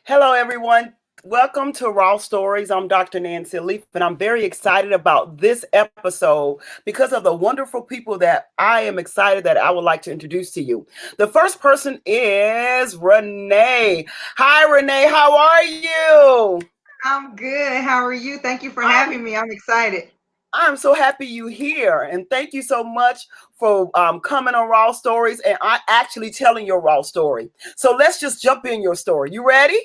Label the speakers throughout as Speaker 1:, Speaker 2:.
Speaker 1: Hello, everyone. Welcome to Raw Stories. I'm Dr. Nancia Leath, and I'm very excited about this episode because of the wonderful people that I am excited that I would like to introduce to you. The first person is Renee. Hi, Renee. How are you?
Speaker 2: I'm good. How are you? Thank you for
Speaker 1: I'm
Speaker 2: having me. I'm excited.
Speaker 1: I'm so happy you here, and thank you so much for coming on Raw Stories and I actually telling your raw story. So let's just jump in your story. You ready?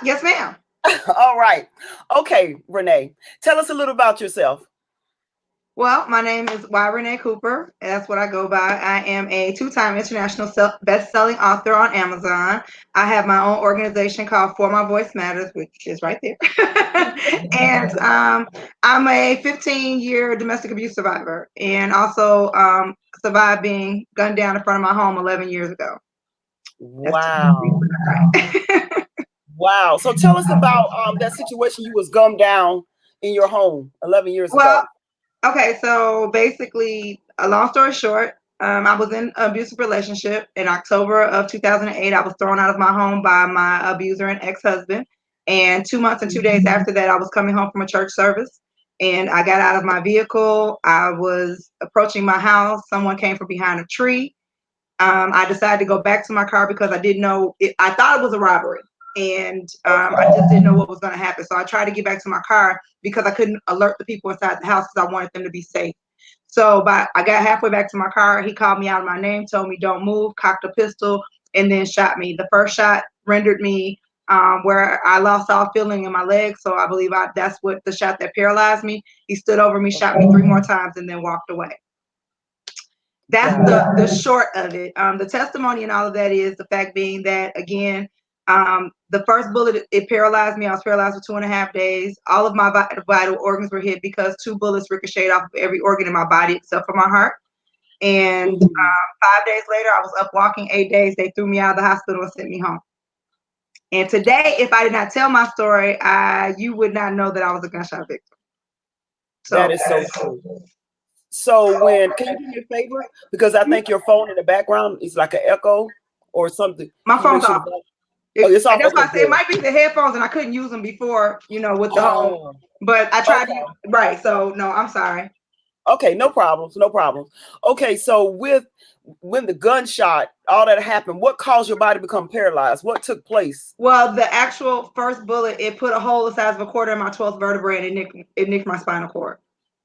Speaker 2: Yes, ma'am.
Speaker 1: All right. Okay, Renee, tell us a little about yourself.
Speaker 2: Well, my name is Rená Cooper. That's what I go by. I am a two-time international best-selling author on Amazon. I have my own organization called For My Voice Matters, which is right there. and I'm a 15-year domestic abuse survivor, and also survived being gunned down in front of my home 11 years ago. That's just
Speaker 1: Wow.
Speaker 2: right.
Speaker 1: Wow. So tell us about that situation you was gummed down in your home 11 years
Speaker 2: Well,
Speaker 1: ago.
Speaker 2: okay, so basically, a long story short, I was in an abusive relationship. In October of 2008, I was thrown out of my home by my abuser and ex-husband. And 2 months and 2 days after that, I was coming home from a church service. And I got out of my vehicle. I was approaching my house. Someone came from behind a tree. I decided to go back to my car because I didn't know it, I thought it was a robbery, and I
Speaker 1: Okay.
Speaker 2: just didn't know what was going to happen. So I tried to get back to my car because I couldn't alert the people inside the house because I wanted them to be safe. So I got halfway back to my car. He called me out of my name, told me don't move, cocked a pistol, and then shot me. The first shot rendered me where I lost all feeling in my legs. So I believe that's what the shot that paralyzed me. He stood over me, shot me
Speaker 1: Okay.
Speaker 2: 3 more times, and then walked away. That's
Speaker 1: Got it.
Speaker 2: the short of it. The testimony and all of that is the fact being that, again, the first bullet, it paralyzed me. I was paralyzed for 2.5 days. All of my vital organs were hit because two bullets ricocheted off of every organ in my body except for my heart. And
Speaker 1: Mhm.
Speaker 2: 5 days later, I was up walking. 8 days, they threw me out of the hospital and sent me home. And today, if I did not tell my story, you would not know that I was a gunshot victim.
Speaker 1: That
Speaker 2: So
Speaker 1: is so true. So when can you do me a favor? Because I think your phone in the background is like an echo or something.
Speaker 2: my
Speaker 1: Can you make
Speaker 2: phone's
Speaker 1: sure the
Speaker 2: off.
Speaker 1: volume? Oh, it's off.
Speaker 2: That's why
Speaker 1: Okay,
Speaker 2: I said it
Speaker 1: good.
Speaker 2: might be the headphones, and I couldn't use them before, with the whole.
Speaker 1: Oh,
Speaker 2: But I tried to use
Speaker 1: okay.
Speaker 2: right. So no, I'm sorry.
Speaker 1: Okay, no problems, no problems. Okay, so with when the gunshot, all that happened, what caused your body to become paralyzed? What took place?
Speaker 2: Well, the actual first bullet, it put a hole the size of a quarter in my 12th vertebrae, and it nicked my spinal cord.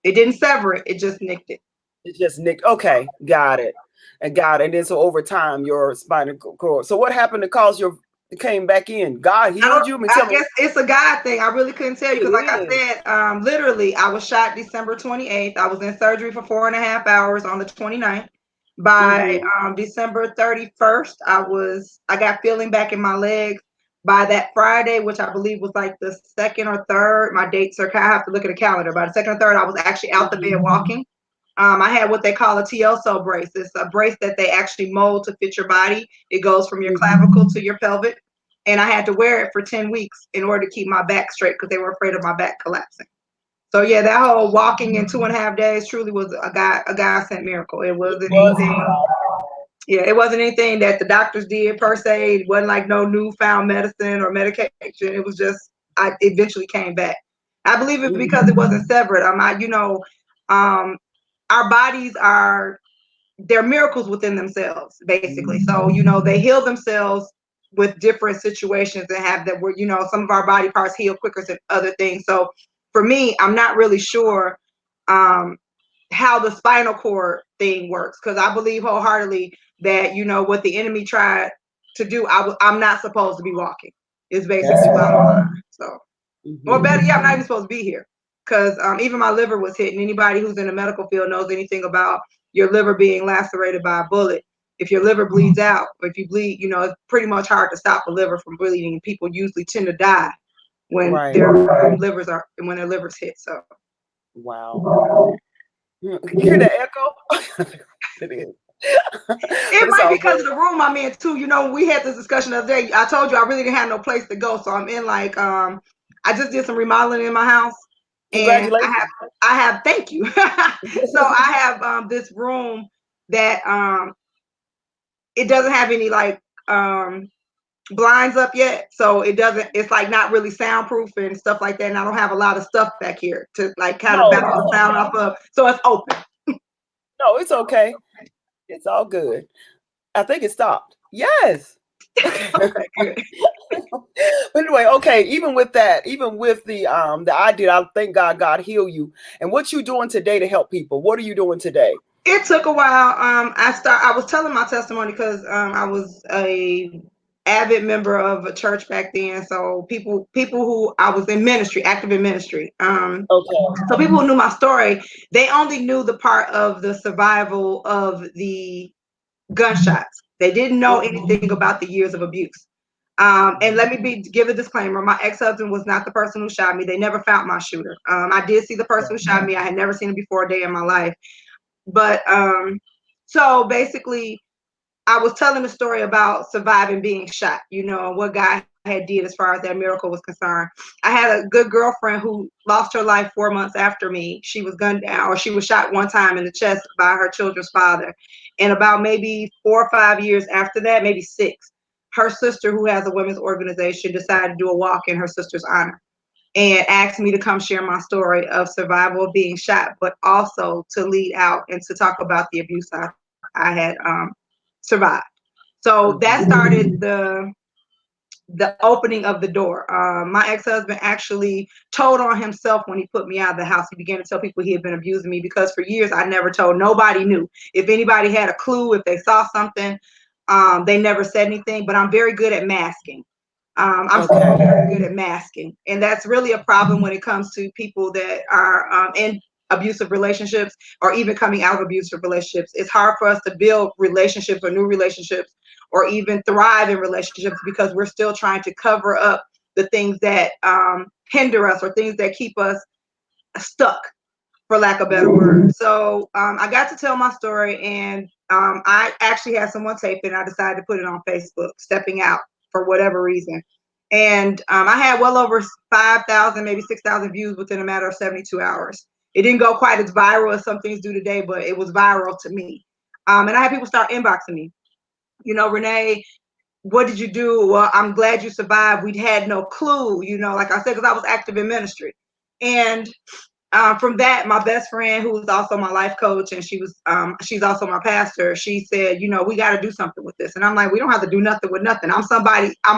Speaker 2: It didn't sever it; it just nicked it.
Speaker 1: It just nicked. Okay, got it, and got it. And then so over time, your spinal cord. So what happened to cause your it came back in? God
Speaker 2: I
Speaker 1: healed
Speaker 2: don't.
Speaker 1: you. I mean,
Speaker 2: I
Speaker 1: tell me
Speaker 2: guess it's a God thing. I really couldn't tell you
Speaker 1: it
Speaker 2: because, like I
Speaker 1: is.
Speaker 2: said, literally, I was shot December 28th. I was in surgery for 4.5 hours on the 29th. By
Speaker 1: Mm-hmm.
Speaker 2: December 31st, I got feeling back in my legs. By that Friday, which I believe was like the second or third, my dates are. I have to look at the calendar. By the second or third, I was actually out the
Speaker 1: Mm-hmm.
Speaker 2: bed walking. I had what they call a TLSO brace. It's a brace that they actually mold to fit your body. It goes from your
Speaker 1: Mm-hmm.
Speaker 2: clavicle to your pelvic, and I had to wear it for 10 weeks in order to keep my back straight because they were afraid of my back collapsing. So yeah, that whole walking in 2.5 days truly was a God sent miracle. It
Speaker 1: It
Speaker 2: wasn't
Speaker 1: was.
Speaker 2: anything. Yeah, it wasn't anything that the doctors did per se. It wasn't like no newfound medicine or medication. It was just I eventually came back. I believe it because it
Speaker 1: Mm-hmm.
Speaker 2: wasn't severed. Um, our bodies are they're miracles within themselves, basically. So, they heal themselves with different situations and have that where, some of our body parts heal quicker than other things. So for me, I'm not really sure um, how the spinal cord thing works because I believe wholeheartedly that, what the enemy tried to do, I'm not supposed to be walking. Is
Speaker 1: That's
Speaker 2: basically bottom
Speaker 1: right.
Speaker 2: line. So, or
Speaker 1: Mm-hmm.
Speaker 2: better yet, I'm not even supposed to be here because even my liver was hit. And anybody who's in the medical field knows anything about your liver being lacerated by a bullet. If your liver bleeds out, or if you bleed, it's pretty much hard to stop a liver from bleeding. People usually tend to die when
Speaker 1: Right.
Speaker 2: their livers hit. So
Speaker 1: Wow. You hear the echo? It is.
Speaker 2: it
Speaker 1: But it's
Speaker 2: might be
Speaker 1: all
Speaker 2: because of
Speaker 1: good.
Speaker 2: the room I'm in too. We had this discussion the other day. I told you I really didn't have no place to go, so I'm in like I just did some remodeling in my house, and I have
Speaker 1: Congratulations.
Speaker 2: I have thank you. So I have this room that it doesn't have any like blinds up yet, so it doesn't. It's like not really soundproof and stuff like that. And I don't have a lot of stuff back here to like kind of
Speaker 1: No,
Speaker 2: bounce the sound off of. So it's open.
Speaker 1: no, it's okay. It's all good. I think it stopped. Yes.
Speaker 2: Okay, good.
Speaker 1: But anyway, okay, even with the idea, I thank God heal you. And what you doing today to help people? What are you doing today?
Speaker 2: It took a while. I was telling my testimony because I was a avid member of a church back then. So people who I was in ministry, active in ministry.
Speaker 1: Okay.
Speaker 2: So people who knew my story, they only knew the part of the survival of the gunshots. They didn't know anything about the years of abuse. And let me give a disclaimer. My ex-husband was not the person who shot me. They never found my shooter. I did see the person who shot me. I had never seen him before a day in my life. But so basically, I was telling the story about surviving being shot, what God had did as far as that miracle was concerned. I had a good girlfriend who lost her life 4 months after me. She was gunned down, or she was shot one time in the chest by her children's father. And about maybe 4 or 5 years after that, maybe six, her sister, who has a women's organization, decided to do a walk in her sister's honor and asked me to come share my story of survival of being shot, but also to lead out and to talk about the abuse I had survived. So that started the opening of the door. My ex-husband actually told on himself when he put me out of the house. He began to tell people he had been abusing me because for years I never told. Nobody knew. If anybody had a clue, if they saw something, they never said anything. But I'm very good at masking. I'm still
Speaker 1: Okay.
Speaker 2: very good at masking, and that's really a problem when it comes to people that are in abusive relationships or even coming out of abusive relationships. It's hard for us to build relationships or new relationships or even thrive in relationships because we're still trying to cover up the things that hinder us or things that keep us stuck, for lack of a better word. So I got to tell my story, and I actually had someone tape it, and I decided to put it on Facebook, stepping out for whatever reason. And I had well over 5,000, maybe 6,000 views within a matter of 72 hours. It didn't go quite as viral as some things do today, but it was viral to me. And I had people start inboxing me, Renee, what did you do? Well, I'm glad you survived. We'd had no clue, like I said, because I was active in ministry. And from that, my best friend, who was also my life coach, and she's also my pastor. She said, we got to do something with this. And I'm like, we don't have to do nothing with nothing. I'm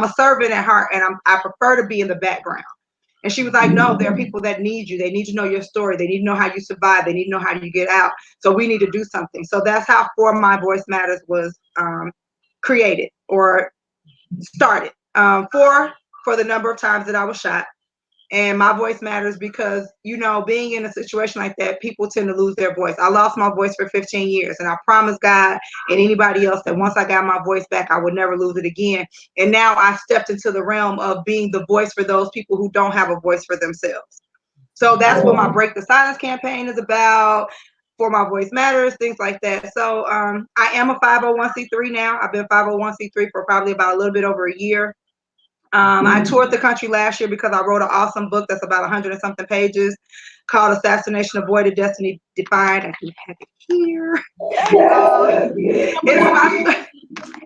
Speaker 2: a servant at heart, and I prefer to be in the background. And she was like, no, there are people that need you. They need to know your story. They need to know how you survive. They need to know how you get out. So we need to do something. So that's how For My Voice Matters was created or started. For the number of times that I was shot. And my voice matters because, being in a situation like that, people tend to lose their voice. I lost my voice for 15 years, and I promised God and anybody else that once I got my voice back, I would never lose it again. And now I stepped into the realm of being the voice for those people who don't have a voice for themselves. So that's what my Break the Silence campaign is about. For My Voice Matters, things like that. So I am a 501c3 now. I've been 501c3 for probably about a little bit over a year. I toured the country last year because I wrote an awesome book that's about 100 and something pages called Assassination Avoided, Destiny Defined. I do have it here.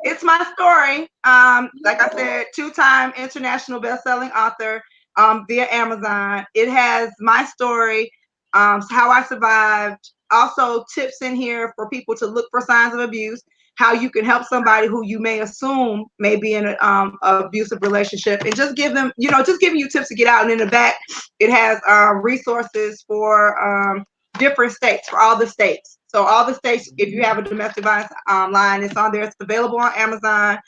Speaker 2: It's my story. Like I said, two-time international best-selling author via Amazon. It has my story, how I survived. Also, tips in here for people to look for signs of abuse, how you can help somebody who you may assume may be in an abusive relationship, and just give them, just giving you tips to get out. And in the back, it has resources for different states, for all the states. So all the states, if you have a domestic violence line, it's on there. It's available on Amazon.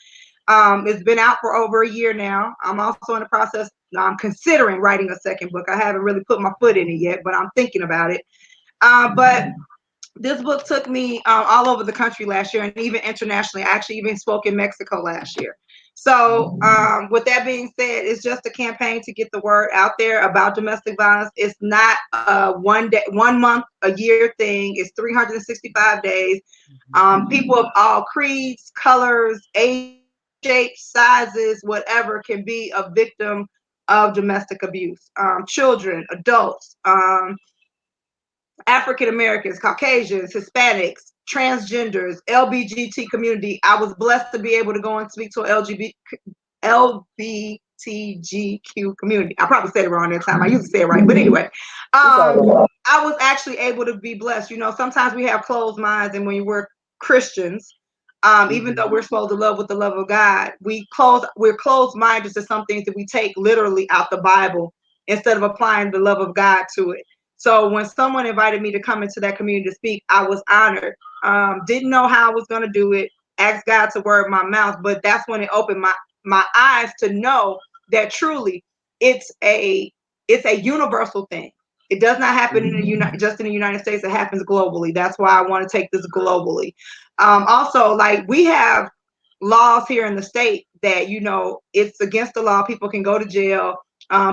Speaker 2: It's been out for over a year now. I'm also in the process. I'm considering writing a second book. I haven't really put my foot in it yet, but I'm thinking about it. But this book took me all over the country last year and even internationally. I actually even spoke in Mexico last year. So with that being said, it's just a campaign to get the word out there about domestic violence. It's not a 1 day, 1 month, a year thing. It's 365 days. People of all creeds, colors, age, shapes, sizes, whatever, can be a victim of domestic abuse. Children, adults, African Americans, Caucasians, Hispanics, transgenders, LBGT community. I was blessed to be able to go and speak to an LBTGQ community. I probably said it wrong that time. I used to say it right, but anyway,
Speaker 1: It's all right.
Speaker 2: I was actually able to be blessed. You know, sometimes we have closed minds, and when we're Christians, even though we're supposed to love with the love of God, we're closed minded to some things that we take literally out the Bible instead of applying the love of God to it. So when someone invited me to come into that community to speak, I was honored. Didn't know how I was going to do it. Asked God to word my mouth, but that's when it opened my eyes to know that truly it's a universal thing. It does not happen just in the United States. It happens globally. That's why I want to take this globally. Also, like we have laws here in the state that it's against the law. People can go to jail.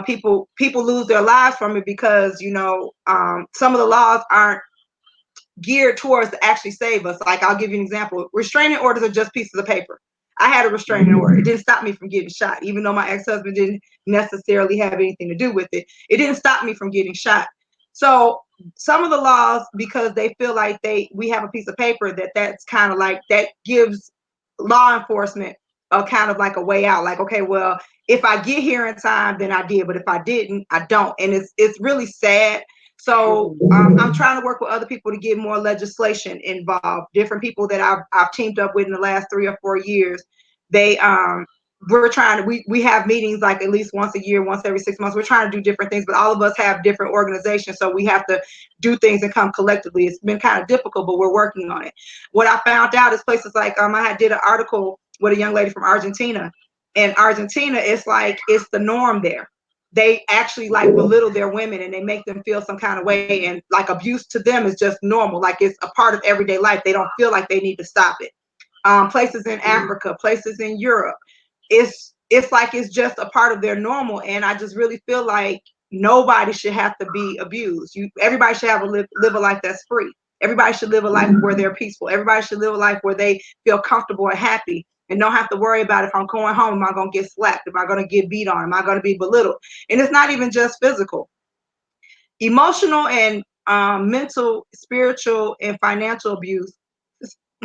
Speaker 2: People lose their lives from it because some of the laws aren't geared towards to actually save us. Like I'll give you an example. Restraining orders are just pieces of paper. I had a restraining order. It didn't stop me from getting shot, even though my ex-husband didn't necessarily have anything to do with it. It didn't stop me from getting shot. So some of the laws, because they feel like we have a piece of paper that's kind of like that gives law enforcement a kind of like a way out. Like, okay, well, if I get here in time, then I did, but if I didn't, I don't. And it's really sad. So I'm trying to work with other people to get more legislation involved. Different people that I've teamed up with in the last 3 or 4 years. They we're trying to we have meetings like at least once a year, once every 6 months. We're trying to do different things, but all of us have different organizations, so we have to do things and come collectively. It's been kind of difficult, but we're working on it. What I found out is places like I did an article with a young lady from Argentina. And Argentina, it's the norm there. They actually like belittle their women and they make them feel some kind of way, and like abuse to them is just normal, like it's a part of everyday life. They don't feel like they need to stop it. Places in Africa, places in Europe, it's like it's just a part of their normal. And I just really feel like nobody should have to be abused. Everybody should live a life that's free. Everybody should live a life where they're peaceful. Everybody should live a life where they feel comfortable and happy and don't have to worry about if I'm going home, am I going to get slapped? Am I going to get beat on? Am I going to be belittled? And it's not even just physical. Emotional and mental, spiritual, and financial abuse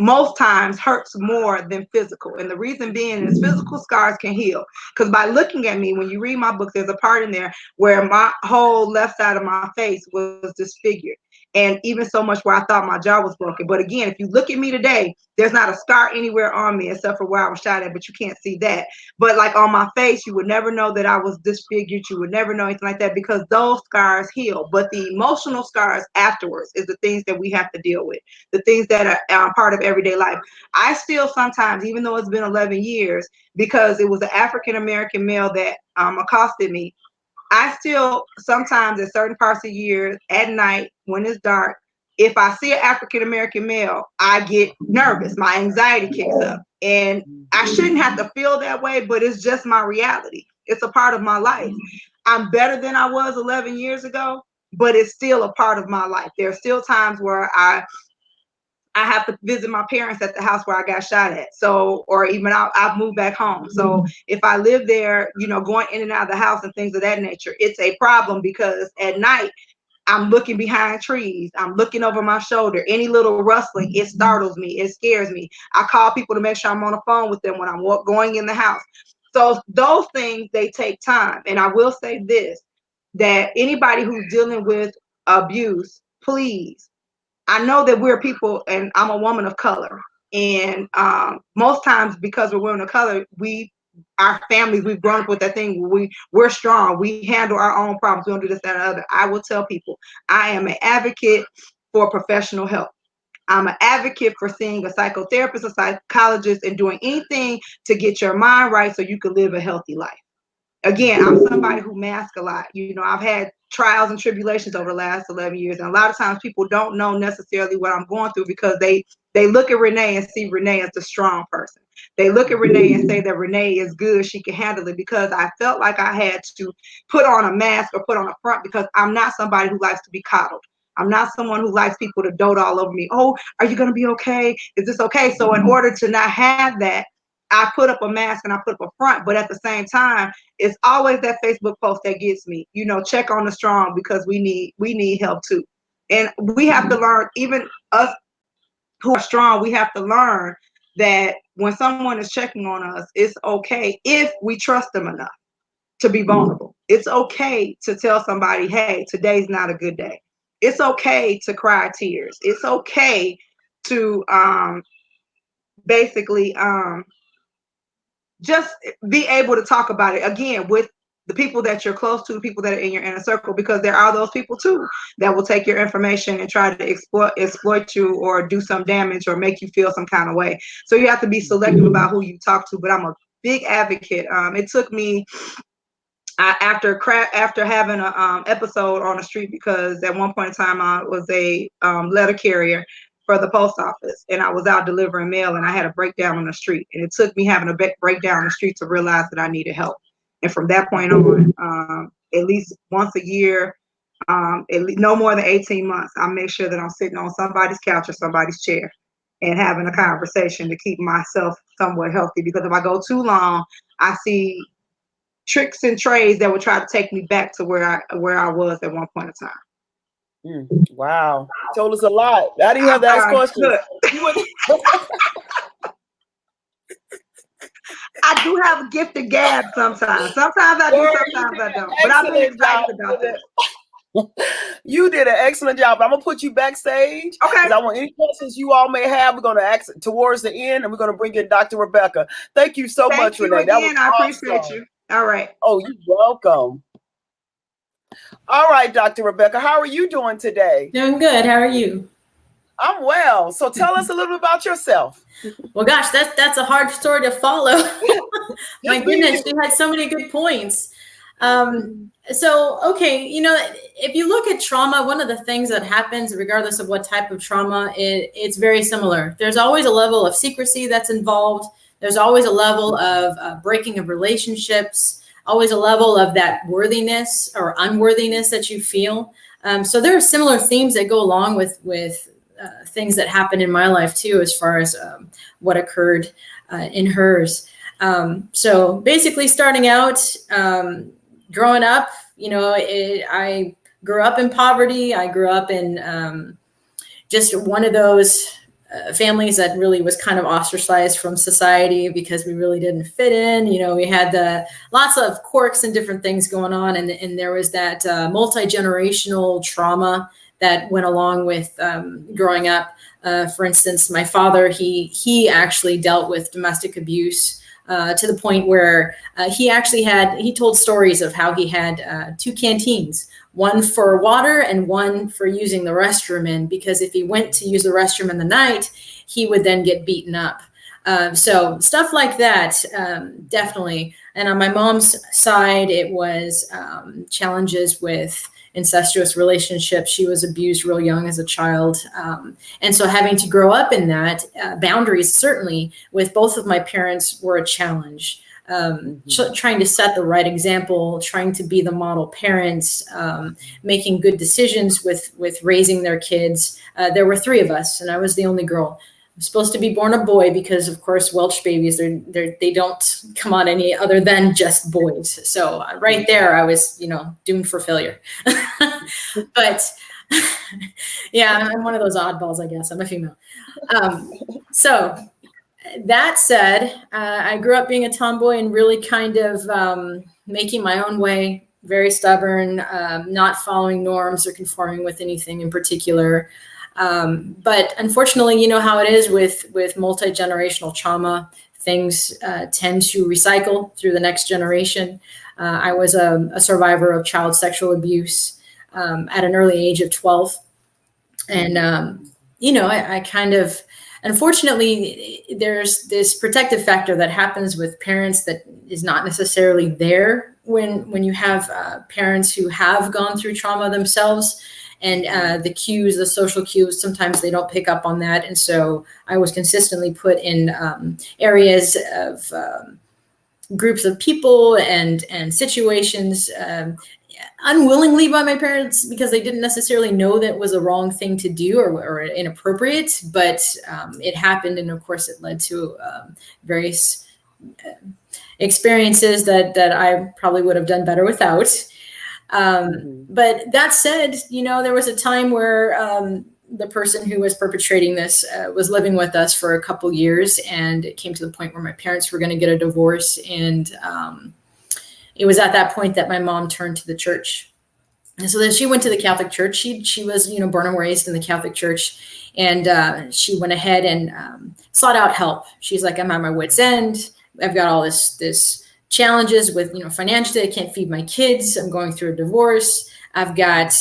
Speaker 2: most times hurts more than physical. And the reason being is physical scars can heal. Because by looking at me, when you read my book, there's a part in there where my whole left side of my face was disfigured. And even so much where I thought my jaw was broken. But again, if you look at me today, there's not a scar anywhere on me except for where I was shot at, but you can't see that. But like on my face, you would never know that I was disfigured. You would never know anything like that because those scars heal. But the emotional scars afterwards is the things that we have to deal with, the things that are part of everyday life. I still sometimes, even though it's been 11 years, because it was an African American male that accosted me, I still sometimes at certain parts of the year at night when it's dark, if I see an African American male, I get nervous. My anxiety kicks up. And I shouldn't have to feel that way, but it's just my reality. It's a part of my life. I'm better than I was 11 years ago, but it's still a part of my life. There are still times where I have to visit my parents at the house where I got shot at. So, or even I've moved back home. So if I live there, going in and out of the house and things of that nature, it's a problem because at night I'm looking behind trees. I'm looking over my shoulder. Any little rustling, it startles me. It scares me. I call people to make sure I'm on the phone with them when I'm going in the house. So those things, they take time. And I will say this, that anybody who's dealing with abuse, please, I know that we're people, and I'm a woman of color, and most times because we're women of color, our families, we've grown up with that thing. We're strong. We handle our own problems. We don't do this, that, and the other. I will tell people, I am an advocate for professional help. I'm an advocate for seeing a psychotherapist, a psychologist, and doing anything to get your mind right so you can live a healthy life. Again, I'm somebody who masks a lot. I've had trials and tribulations over the last 11 years. And a lot of times people don't know necessarily what I'm going through because they look at Renee and see Renee as the strong person. They look at Renee and say that Renee is good. She can handle it, because I felt like I had to put on a mask or put on a front because I'm not somebody who likes to be coddled. I'm not someone who likes people to dote all over me. Oh, are you going to be okay? Is this okay? So in order to not have that, I put up a mask and I put up a front. But at the same time, it's always that Facebook post that gets me. Check on the strong because we need help too. And we have to learn, even us who are strong, we have to learn that when someone is checking on us, it's okay if we trust them enough to be vulnerable. It's okay to tell somebody, hey, today's not a good day. It's okay to cry tears. It's okay to basically just be able to talk about it again with the people that you're close to, the people that are in your inner circle, because there are those people too that will take your information and try to exploit you or do some damage or make you feel some kind of way. So you have to be selective about who you talk to. But I'm a big advocate. It took me after having a episode on the street, because at one point in time I was a letter carrier for the post office, and I was out delivering mail, and I had a breakdown on the street, and it took me having a breakdown on the street to realize that I needed help. And from that point on, at least once a year, no more than 18 months, I make sure that I'm sitting on somebody's couch or somebody's chair and having a conversation to keep myself somewhat healthy, because if I go too long, I see tricks and trades that would try to take me back to where I was at one point in time.
Speaker 1: Wow, told us a lot. I didn't have to ask questions.
Speaker 2: I do have a gifted gab sometimes. Sometimes I do, sometimes I don't. But I've been excited about this.
Speaker 1: You did an excellent job. I'm gonna put you backstage.
Speaker 2: Okay.
Speaker 1: I want any questions you all may have. We're gonna ask towards the end, and we're gonna bring in Dr. Rebecca. Thank you so much, Renee.
Speaker 2: That was I appreciate you. All right.
Speaker 1: Oh, you're welcome. All right, Dr. Rebecca, how are you doing today?
Speaker 3: Doing good. How are you?
Speaker 1: I'm well. So tell us a little bit about yourself.
Speaker 3: Well, gosh, that's a hard story to follow. My goodness, you had so many good points. So, okay, if you look at trauma, one of the things that happens, regardless of what type of trauma, it's very similar. There's always a level of secrecy that's involved. There's always a level of breaking of relationships, always a level of that worthiness or unworthiness that you feel. So there are similar themes that go along with things that happened in my life too, as far as what occurred in hers. So basically starting out, growing up, I grew up in poverty. I grew up in just one of those families that really was kind of ostracized from society because we really didn't fit in. We had lots of quirks and different things going on. And there was that multi-generational trauma that went along with growing up. For instance, my father, he actually dealt with domestic abuse to the point where he told stories of how he had 2 canteens, one for water and one for using the restroom in, because if he went to use the restroom in the night, he would then get beaten up. So stuff like that, definitely. And on my mom's side, it was challenges with incestuous relationships. She was abused real young as a child. And so having to grow up in that, boundaries certainly with both of my parents were a challenge. Trying to set the right example, trying to be the model parents, making good decisions with raising their kids. There were 3 of us, and I was the only girl. I'm supposed to be born a boy because, of course, Welsh babies, they don't come on any other than just boys. So right there, I was, doomed for failure. But yeah, I'm one of those oddballs, I guess. I'm a female. So that said, I grew up being a tomboy and really kind of making my own way, very stubborn, not following norms or conforming with anything in particular. But unfortunately, you know how it is with multi-generational trauma, things tend to recycle through the next generation. I was a survivor of child sexual abuse at an early age of 12. And, I kind of, unfortunately, there's this protective factor that happens with parents that is not necessarily there when you have parents who have gone through trauma themselves. And the social cues, sometimes they don't pick up on that. And so I was consistently put in areas of groups of people and situations unwillingly by my parents, because they didn't necessarily know that was a wrong thing to do or inappropriate, but it happened. And of course, it led to various experiences that I probably would have done better without. But that said, there was a time where the person who was perpetrating this was living with us for a couple years, and it came to the point where my parents were going to get a divorce. And it was at that point that my mom turned to the church. And so then she went to the Catholic Church. She was, born and raised in the Catholic Church, and she went ahead and sought out help. She's like, I'm at my wit's end. I've got all this challenges with, financially, I can't feed my kids. I'm going through a divorce. I've got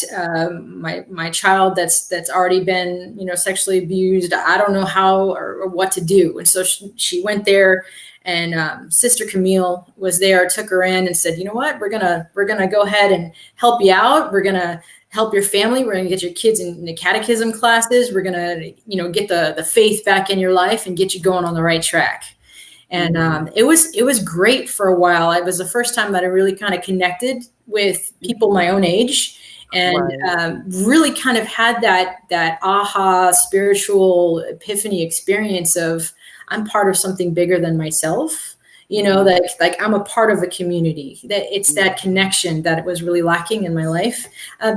Speaker 3: my child that's already been, sexually abused. I don't know how or what to do. And so she went there, and Sister Camille was there, took her in and said, you know what, we're gonna go ahead and help you out. We're gonna help your family. We're gonna get your kids in the catechism classes. We're gonna, get the faith back in your life and get you going on the right track. And it was great for a while. It was the first time that I really kind of connected with people my own age, and really kind of had that aha spiritual epiphany experience of, I'm part of something bigger than myself, that like I'm a part of a community, that it's that connection that was really lacking in my life,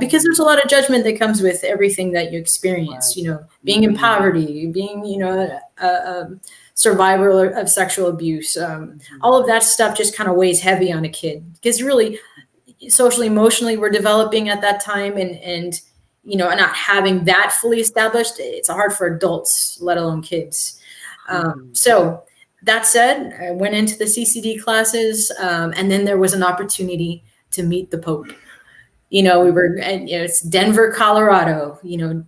Speaker 3: because there's a lot of judgment that comes with everything that you experience, being in poverty, being, a survivor of sexual abuse. All of that stuff just kind of weighs heavy on a kid, because really socially, emotionally, we're developing at that time, and not having that fully established, it's hard for adults, let alone kids. So that said, I went into the CCD classes, and then there was an opportunity to meet the Pope. We were, it's Denver, Colorado,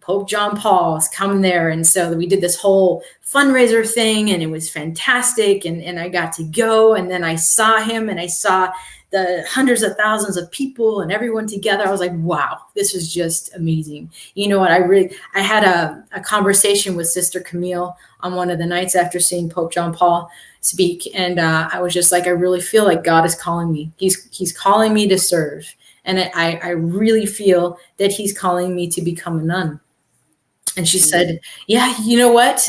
Speaker 3: Pope John Paul is coming there. And so we did this whole fundraiser thing, and it was fantastic. And I got to go, and then I saw him, and I saw the hundreds of thousands of people and everyone together. I was like, wow, this is just amazing. What I had a conversation with Sister Camille on one of the nights after seeing Pope John Paul speak. And I was just like, I really feel like God is calling me. He's calling me to serve. And I really feel that he's calling me to become a nun. And she said, yeah, you know what?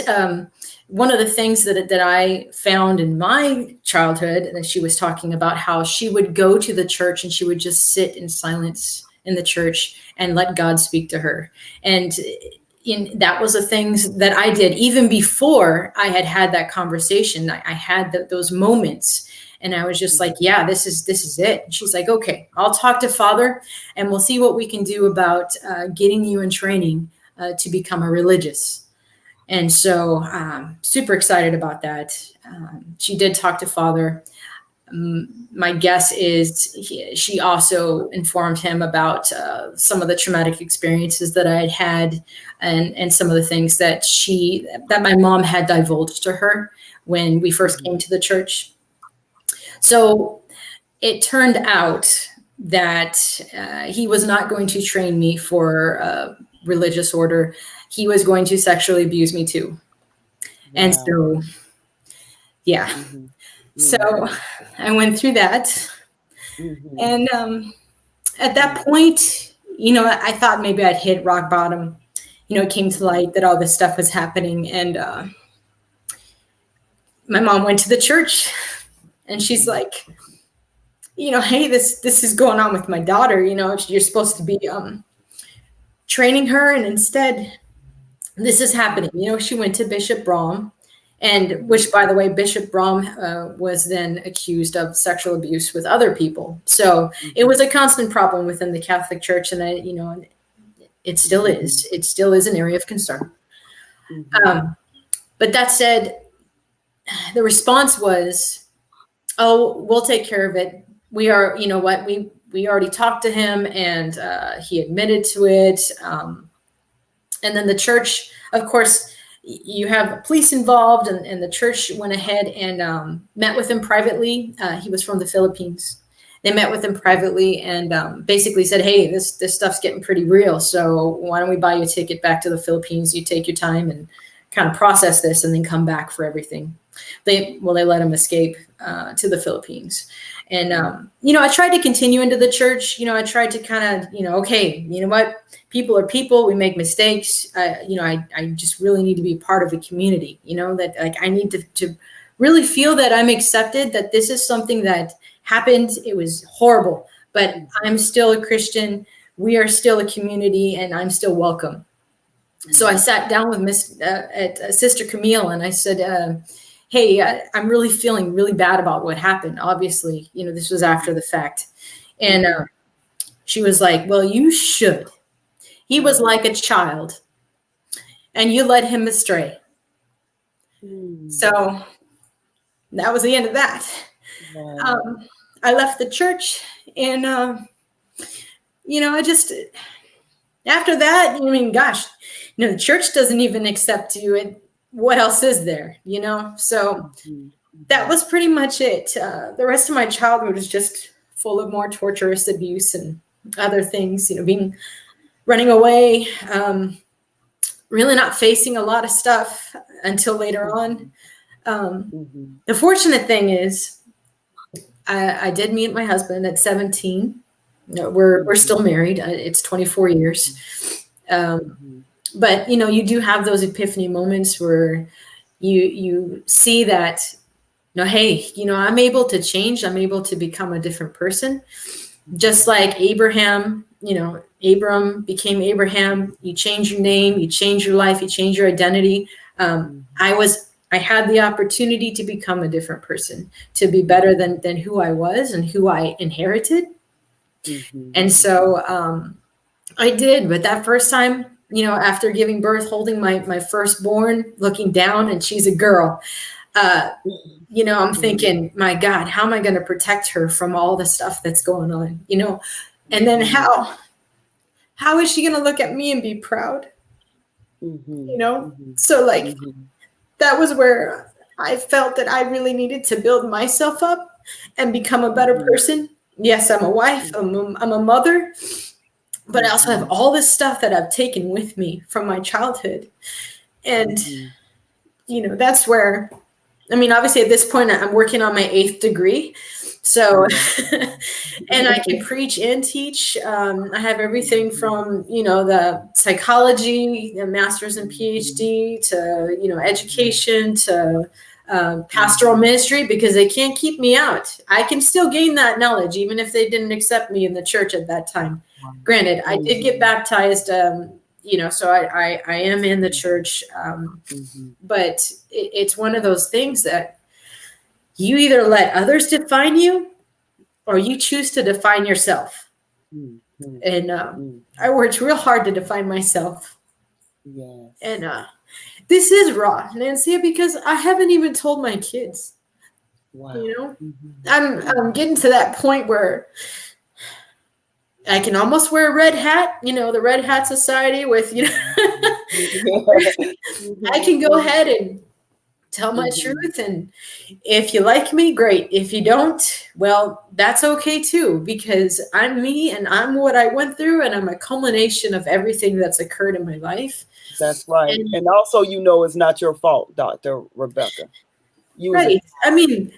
Speaker 3: One of the things that I found in my childhood, and she was talking about how she would go to the church and she would just sit in silence in the church and let God speak to her. And that was the things that I did even before I had that conversation. I had those moments, and I was just like, yeah, this is it. And she's like, okay, I'll talk to Father, and we'll see what we can do about getting you in training to become a religious. And so super excited about that. She did talk to Father. My guess is she also informed him about some of the traumatic experiences that I had and some of the things that my mom had divulged to her when we first came to the church. So it turned out that he was not going to train me for a religious order. He was going to sexually abuse me too. Wow. And so, yeah. Mm-hmm. So I went through that. Mm-hmm. And at that point, I thought maybe I'd hit rock bottom. It came to light that all this stuff was happening. And my mom went to the church, and she's like, hey, this is going on with my daughter. You're supposed to be training her, and instead this is happening. She went to Bishop Brom, and which, by the way, Bishop Brom was then accused of sexual abuse with other people. So it was a constant problem within the Catholic Church, and it still is. It still is an area of concern. Mm-hmm. But that said, the response was, "Oh, we'll take care of it. We are, we already talked to him, and he admitted to it." And then the church, of course, you have police involved, and the church went ahead and met with him privately. He was from the Philippines. They met with him privately and basically said, hey, this stuff's getting pretty real. So why don't we buy you a ticket back to the Philippines? You take your time and kind of process this and then come back for everything. They let him escape to the Philippines. And, I tried to continue into the church. I tried to kind of, okay, you know what? People are people. We make mistakes. I just really need to be part of a community, that like I need to really feel that I'm accepted, that this is something that happened. It was horrible, but I'm still a Christian. We are still a community, and I'm still welcome. So I sat down with Sister Camille, and I said, hey, I'm really feeling really bad about what happened. Obviously, this was after the fact. And she was like, well, you should. He was like a child, and you led him astray. So that was the end of that. Wow. I left the church, and, I just, after that, gosh, the church doesn't even accept you. And what else is there, So that was pretty much it. The rest of my childhood was just full of more torturous abuse and other things, running away, really not facing a lot of stuff until later on. The fortunate thing is I did meet my husband at 17. We're still married. It's 24 years. But, you do have those epiphany moments where you see that, hey, I'm able to change. I'm able to become a different person. Just like Abraham, Abram became Abraham. You change your name, you change your life, you change your identity. I had the opportunity to become a different person, to be better than who I was and who I inherited. And so I did. But that first time, after giving birth, holding my firstborn, looking down, and she's a girl, I'm thinking, my God, how am I going to protect her from all the stuff that's going on, and then how is she going to look at me and be proud? So like, that was where I felt that I really needed to build myself up and become a better person. Yes, I'm a wife, I'm a mother, but I also have all this stuff that I've taken with me from my childhood. And, that's where, obviously at this point I'm working on my 8th degree. So, and I can preach and teach. I have everything from, the psychology, the master's and PhD to, education to pastoral ministry, because they can't keep me out. I can still gain that knowledge, even if they didn't accept me in the church at that time. Granted, I did get baptized, so I am in the church. But it's one of those things that you either let others define you or you choose to define yourself. And I worked real hard to define myself. Yes. And this is raw, Nancia, because I haven't even told my kids. Wow. I'm getting to that point where I can almost wear a red hat, the red hat society with, I can go ahead and tell my truth. And if you like me, great. If you don't, well, that's okay too, because I'm me and I'm what I went through, and I'm a culmination of everything that's occurred in my life.
Speaker 1: That's right. And also, it's not your fault, Dr. Rebecca.
Speaker 3: Right.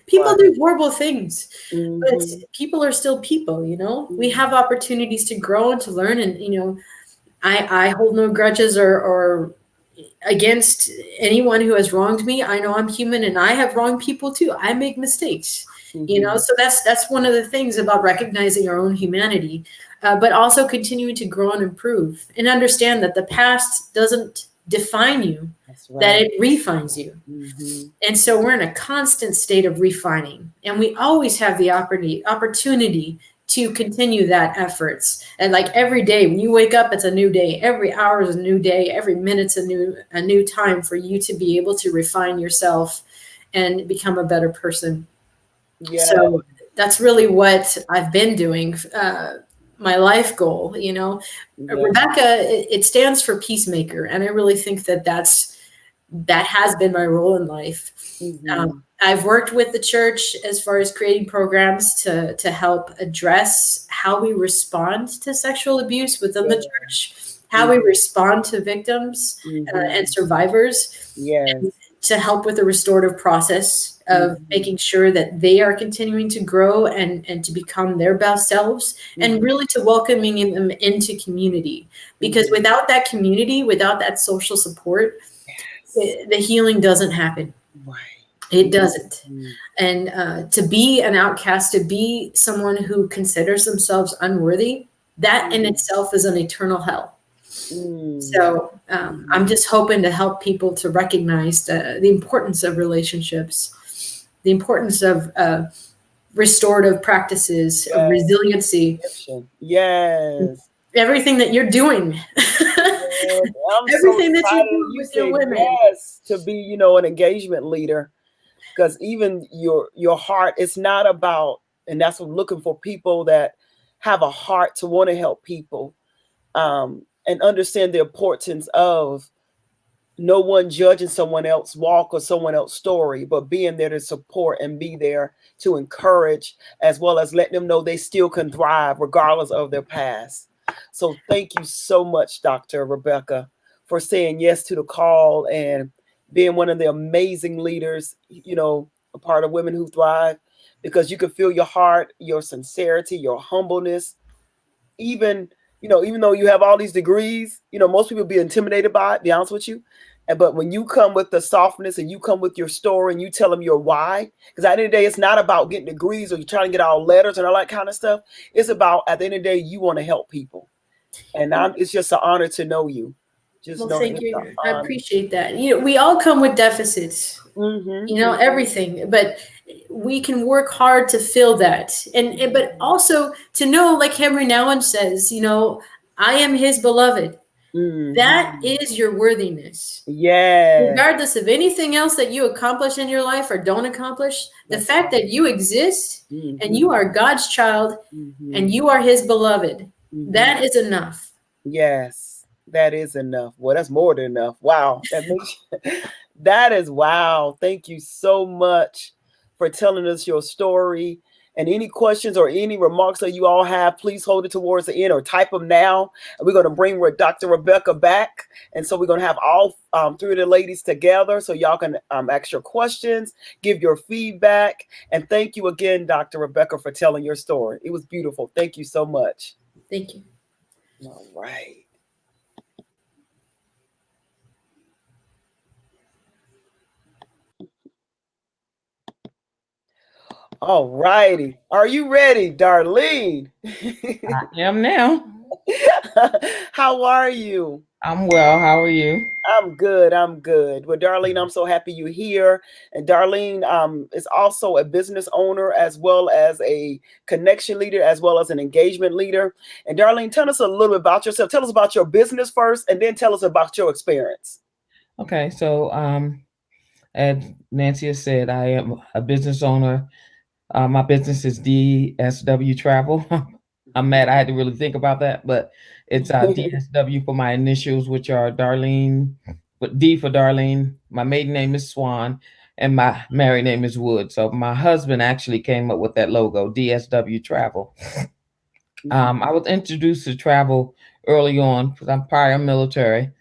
Speaker 3: People do horrible things, but people are still people, We have opportunities to grow and to learn. And, I hold no grudges or against anyone who has wronged me. I know I'm human and I have wronged people too. I make mistakes, so that's one of the things about recognizing our own humanity, but also continuing to grow and improve and understand that the past doesn't define you, that it refines you. And so we're in a constant state of refining, and we always have the opportunity to continue that efforts. And like every day when you wake up, it's a new day. Every hour is a new day. Every minute's a new time for you to be able to refine yourself and become a better person. Yeah. So that's really what I've been doing. My life goal, Rebecca, it stands for peacemaker. And I really think that has been my role in life. I've worked with the church as far as creating programs to help address how we respond to sexual abuse within the church, how we respond to victims and survivors, and to help with the restorative process of making sure that they are continuing to grow and to become their best selves, and really to welcoming them into community. Because without that community, without that social support, the healing doesn't happen. Right. It doesn't. And to be an outcast, to be someone who considers themselves unworthy, that in itself is an eternal hell. So I'm just hoping to help people to recognize the importance of relationships, the importance of restorative practices, of resiliency,
Speaker 1: Yes.
Speaker 3: everything that you're doing,
Speaker 1: Yes. I'm so
Speaker 3: everything that you
Speaker 1: excited
Speaker 3: do
Speaker 1: you
Speaker 3: with your
Speaker 1: said
Speaker 3: women.
Speaker 1: yes to be, an engagement leader. Because even your heart, it's not about, and that's what I'm looking for, people that have a heart to want to help people, and understand the importance of no one judging someone else's walk or someone else's story, but being there to support and be there to encourage, as well as letting them know they still can thrive regardless of their past. So thank you so much, Dr. Rebecca, for saying yes to the call and being one of the amazing leaders, a part of Women Who Thrive, because you can feel your heart, your sincerity, your humbleness, even even though you have all these degrees, most people be intimidated by it, be honest with you. But when you come with the softness and you come with your story and you tell them your why, because at the end of the day, it's not about getting degrees or you trying to get all letters and all that kind of stuff. It's about, at the end of the day, you want to help people. And it's just an honor to know you. Just
Speaker 3: Well,
Speaker 1: know
Speaker 3: thank
Speaker 1: it's an
Speaker 3: you. I
Speaker 1: honor.
Speaker 3: appreciate that. We all come with deficits,
Speaker 1: Mm-hmm.
Speaker 3: everything, but we can work hard to fill that. But also to know, like Henry Nouwen says, I am his beloved. That
Speaker 1: Mm-hmm.
Speaker 3: is your worthiness.
Speaker 1: Yes.
Speaker 3: Regardless of anything else that you accomplish in your life or don't accomplish, the
Speaker 1: That's
Speaker 3: fact that you exist and you
Speaker 1: mm-hmm.
Speaker 3: are God's child
Speaker 1: Mm-hmm.
Speaker 3: and you are his beloved,
Speaker 1: Mm-hmm.
Speaker 3: that is enough.
Speaker 1: Yes, that is enough. Well, that's more than enough. Wow. That makes that is wow. Thank you so much for telling us your story. And any questions or any remarks that you all have, please hold it towards the end or type them now. And we're going to bring Dr. Rebecca back. And so we're going to have all three of the ladies together so y'all can ask your questions, give your feedback. And thank you again, Dr. Rebecca, for telling your story. It was beautiful. Thank you so much.
Speaker 3: Thank you.
Speaker 1: All right. All righty. Are you ready, Darlene?
Speaker 4: I am now.
Speaker 1: How are you?
Speaker 4: I'm well. How are you?
Speaker 1: I'm good. I'm good. Well, Darlene, I'm so happy you're here. And Darlene is also a business owner, as well as a connection leader, as well as an engagement leader. And Darlene, tell us a little bit about yourself. Tell us about your business first, and then tell us about your experience.
Speaker 4: Okay, so as Nancy has said, I am a business owner. My business is DSW Travel. I'm mad I had to really think about that, but it's DSW for my initials, which are Darlene, but D for Darlene. My maiden name is Swann, and my married name is Wood. So my husband actually came up with that logo, DSW Travel. I was introduced to travel early on because I'm prior military.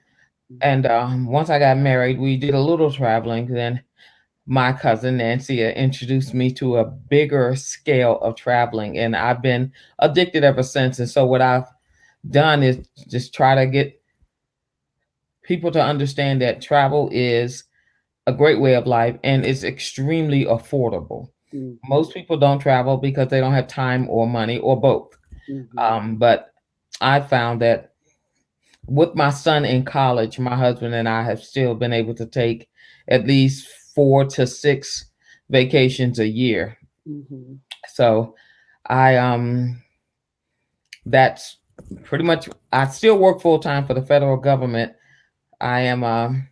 Speaker 4: And once I got married, we did a little traveling. Then my cousin Nancia introduced me to a bigger scale of traveling, and I've been addicted ever since. And so what I've done is just try to get people to understand that travel is a great way of life and it's extremely affordable. Most people don't travel because they don't have time or money or both. But I found that with my son in college, my husband and I have still been able to take at least 4 to 6 vacations a year. So I that's pretty much. I still work full time for the federal government. I am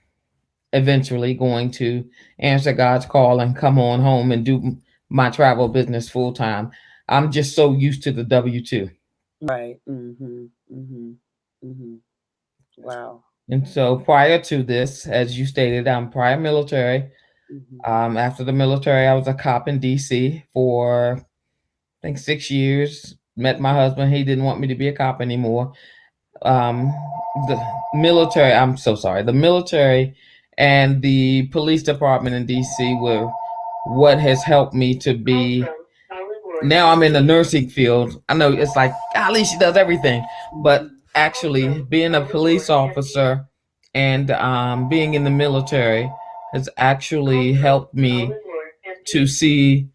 Speaker 4: eventually going to answer God's call and come on home and do my travel business full time. I'm just so used to the W-2.
Speaker 1: Right. Wow.
Speaker 4: And so prior to this, as you stated, I'm prior military. After the military, I was a cop in DC for, I think, 6 years. Met my husband. He didn't want me to be a cop anymore. Um, the military, I'm so sorry. The military and the police department in DC were what has helped me to be. Now I'm in the nursing field. I know it's like, golly, she does everything. But actually, being a police officer and being in the military has actually helped me to see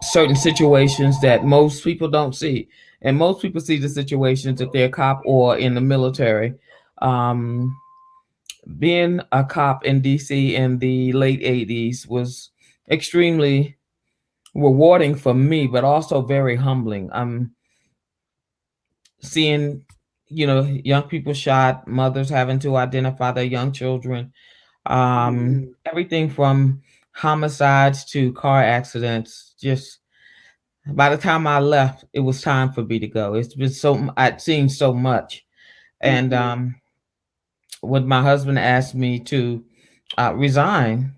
Speaker 4: certain situations that most people don't see. And most people see the situations if they're a cop or in the military. Um, Being a cop in DC in the late 80s was extremely rewarding for me, but also very humbling. I'm seeing, young people shot, mothers having to identify their young children, everything from homicides to car accidents. Just by the time I left, it was time for me to go. It's been I'd seen so much. And when my husband asked me to resign,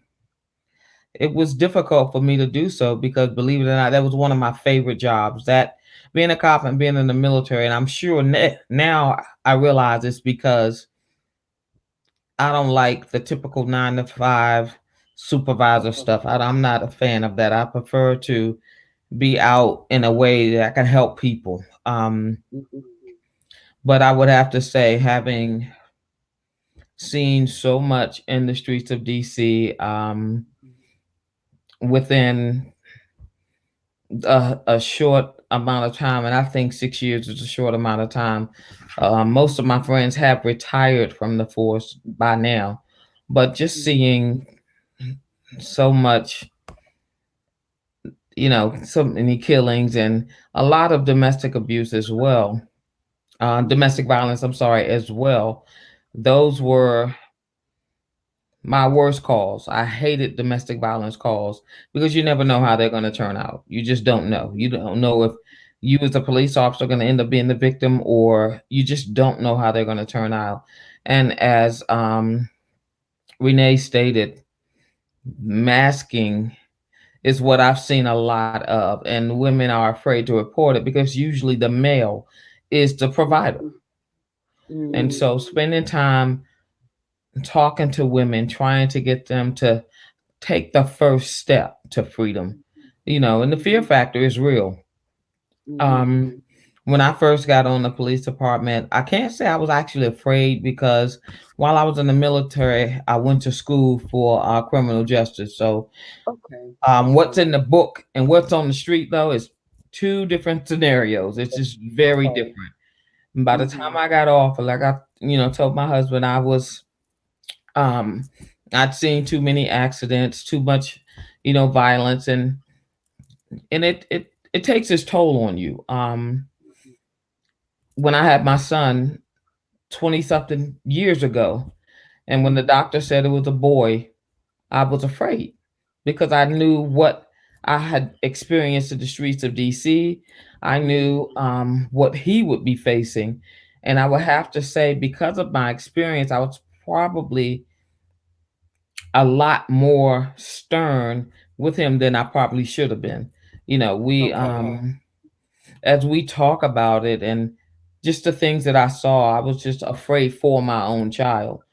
Speaker 4: it was difficult for me to do so because, believe it or not, that was one of my favorite jobs. That being a cop and being in the military, and I'm sure now I realize it's because I don't like the typical 9 to 5 supervisor stuff. I'm not a fan of that. I prefer to be out in a way that I can help people. But I would have to say, having seen so much in the streets of DC, within a short amount of time, and I think 6 years is a short amount of time. Most of my friends have retired from the force by now, but just seeing so much, so many killings and a lot of domestic abuse as well, domestic violence, I'm sorry, as well. Those were my worst calls. I hated domestic violence calls because you never know how they're going to turn out. You just don't know. You don't know if you as a police officer are going to end up being the victim, or you just don't know how they're going to turn out. And as Renee stated, masking is what I've seen a lot of, and women are afraid to report it because usually the male is the provider. And so spending time talking to women, trying to get them to take the first step to freedom, and the fear factor is real. When I first got on the police department, I can't say I was actually afraid because while I was in the military, I went to school for criminal justice. So what's in the book and what's on the street, though, is two different scenarios. It's just very different. And by the time I got off, like I, told my husband, I'd seen too many accidents, too much, violence, and it takes its toll on you. When I had my son 20 something years ago, and when the doctor said it was a boy, I was afraid because I knew what I had experienced in the streets of DC. I knew what he would be facing. And I would have to say, because of my experience, I was probably a lot more stern with him than I probably should have been. We as we talk about it and just the things that I saw, I was just afraid for my own child.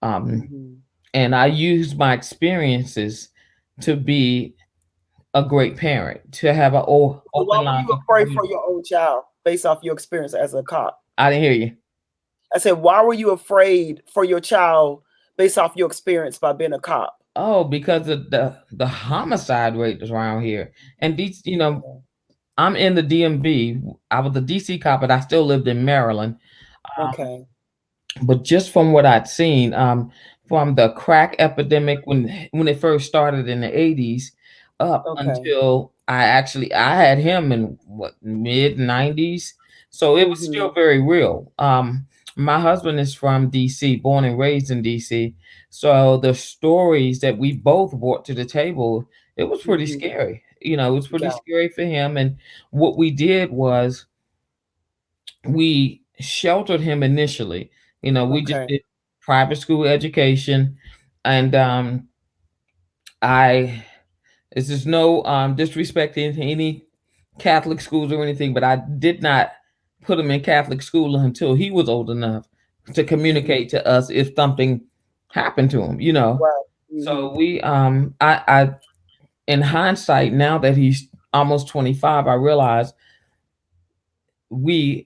Speaker 4: And I used my experiences to be a great parent, to have an
Speaker 1: So why
Speaker 4: open
Speaker 1: were
Speaker 4: line
Speaker 1: you
Speaker 4: of
Speaker 1: afraid for
Speaker 4: communication.
Speaker 1: your own child based off your experience as a cop?
Speaker 4: I didn't hear you.
Speaker 1: I said, why were you afraid for your child based off your experience by being a cop?
Speaker 4: Oh, because of the homicide rate around here. And these, I'm in the DMV. I was a DC cop, but I still lived in Maryland.
Speaker 1: Okay.
Speaker 4: But just from what I'd seen, from the crack epidemic when it first started in the 80s, up until I had him in what, mid 90s, so it was still very real. My husband is from DC, born and raised in DC, so the stories that we both brought to the table, it was pretty scary. It was pretty scary for him, and what we did was we sheltered him initially. We just did private school education, and I this is no disrespect to any Catholic schools or anything, but I did not put him in Catholic school until he was old enough to communicate to us if something happened to him. So we I in hindsight, now that he's almost 25, I realize me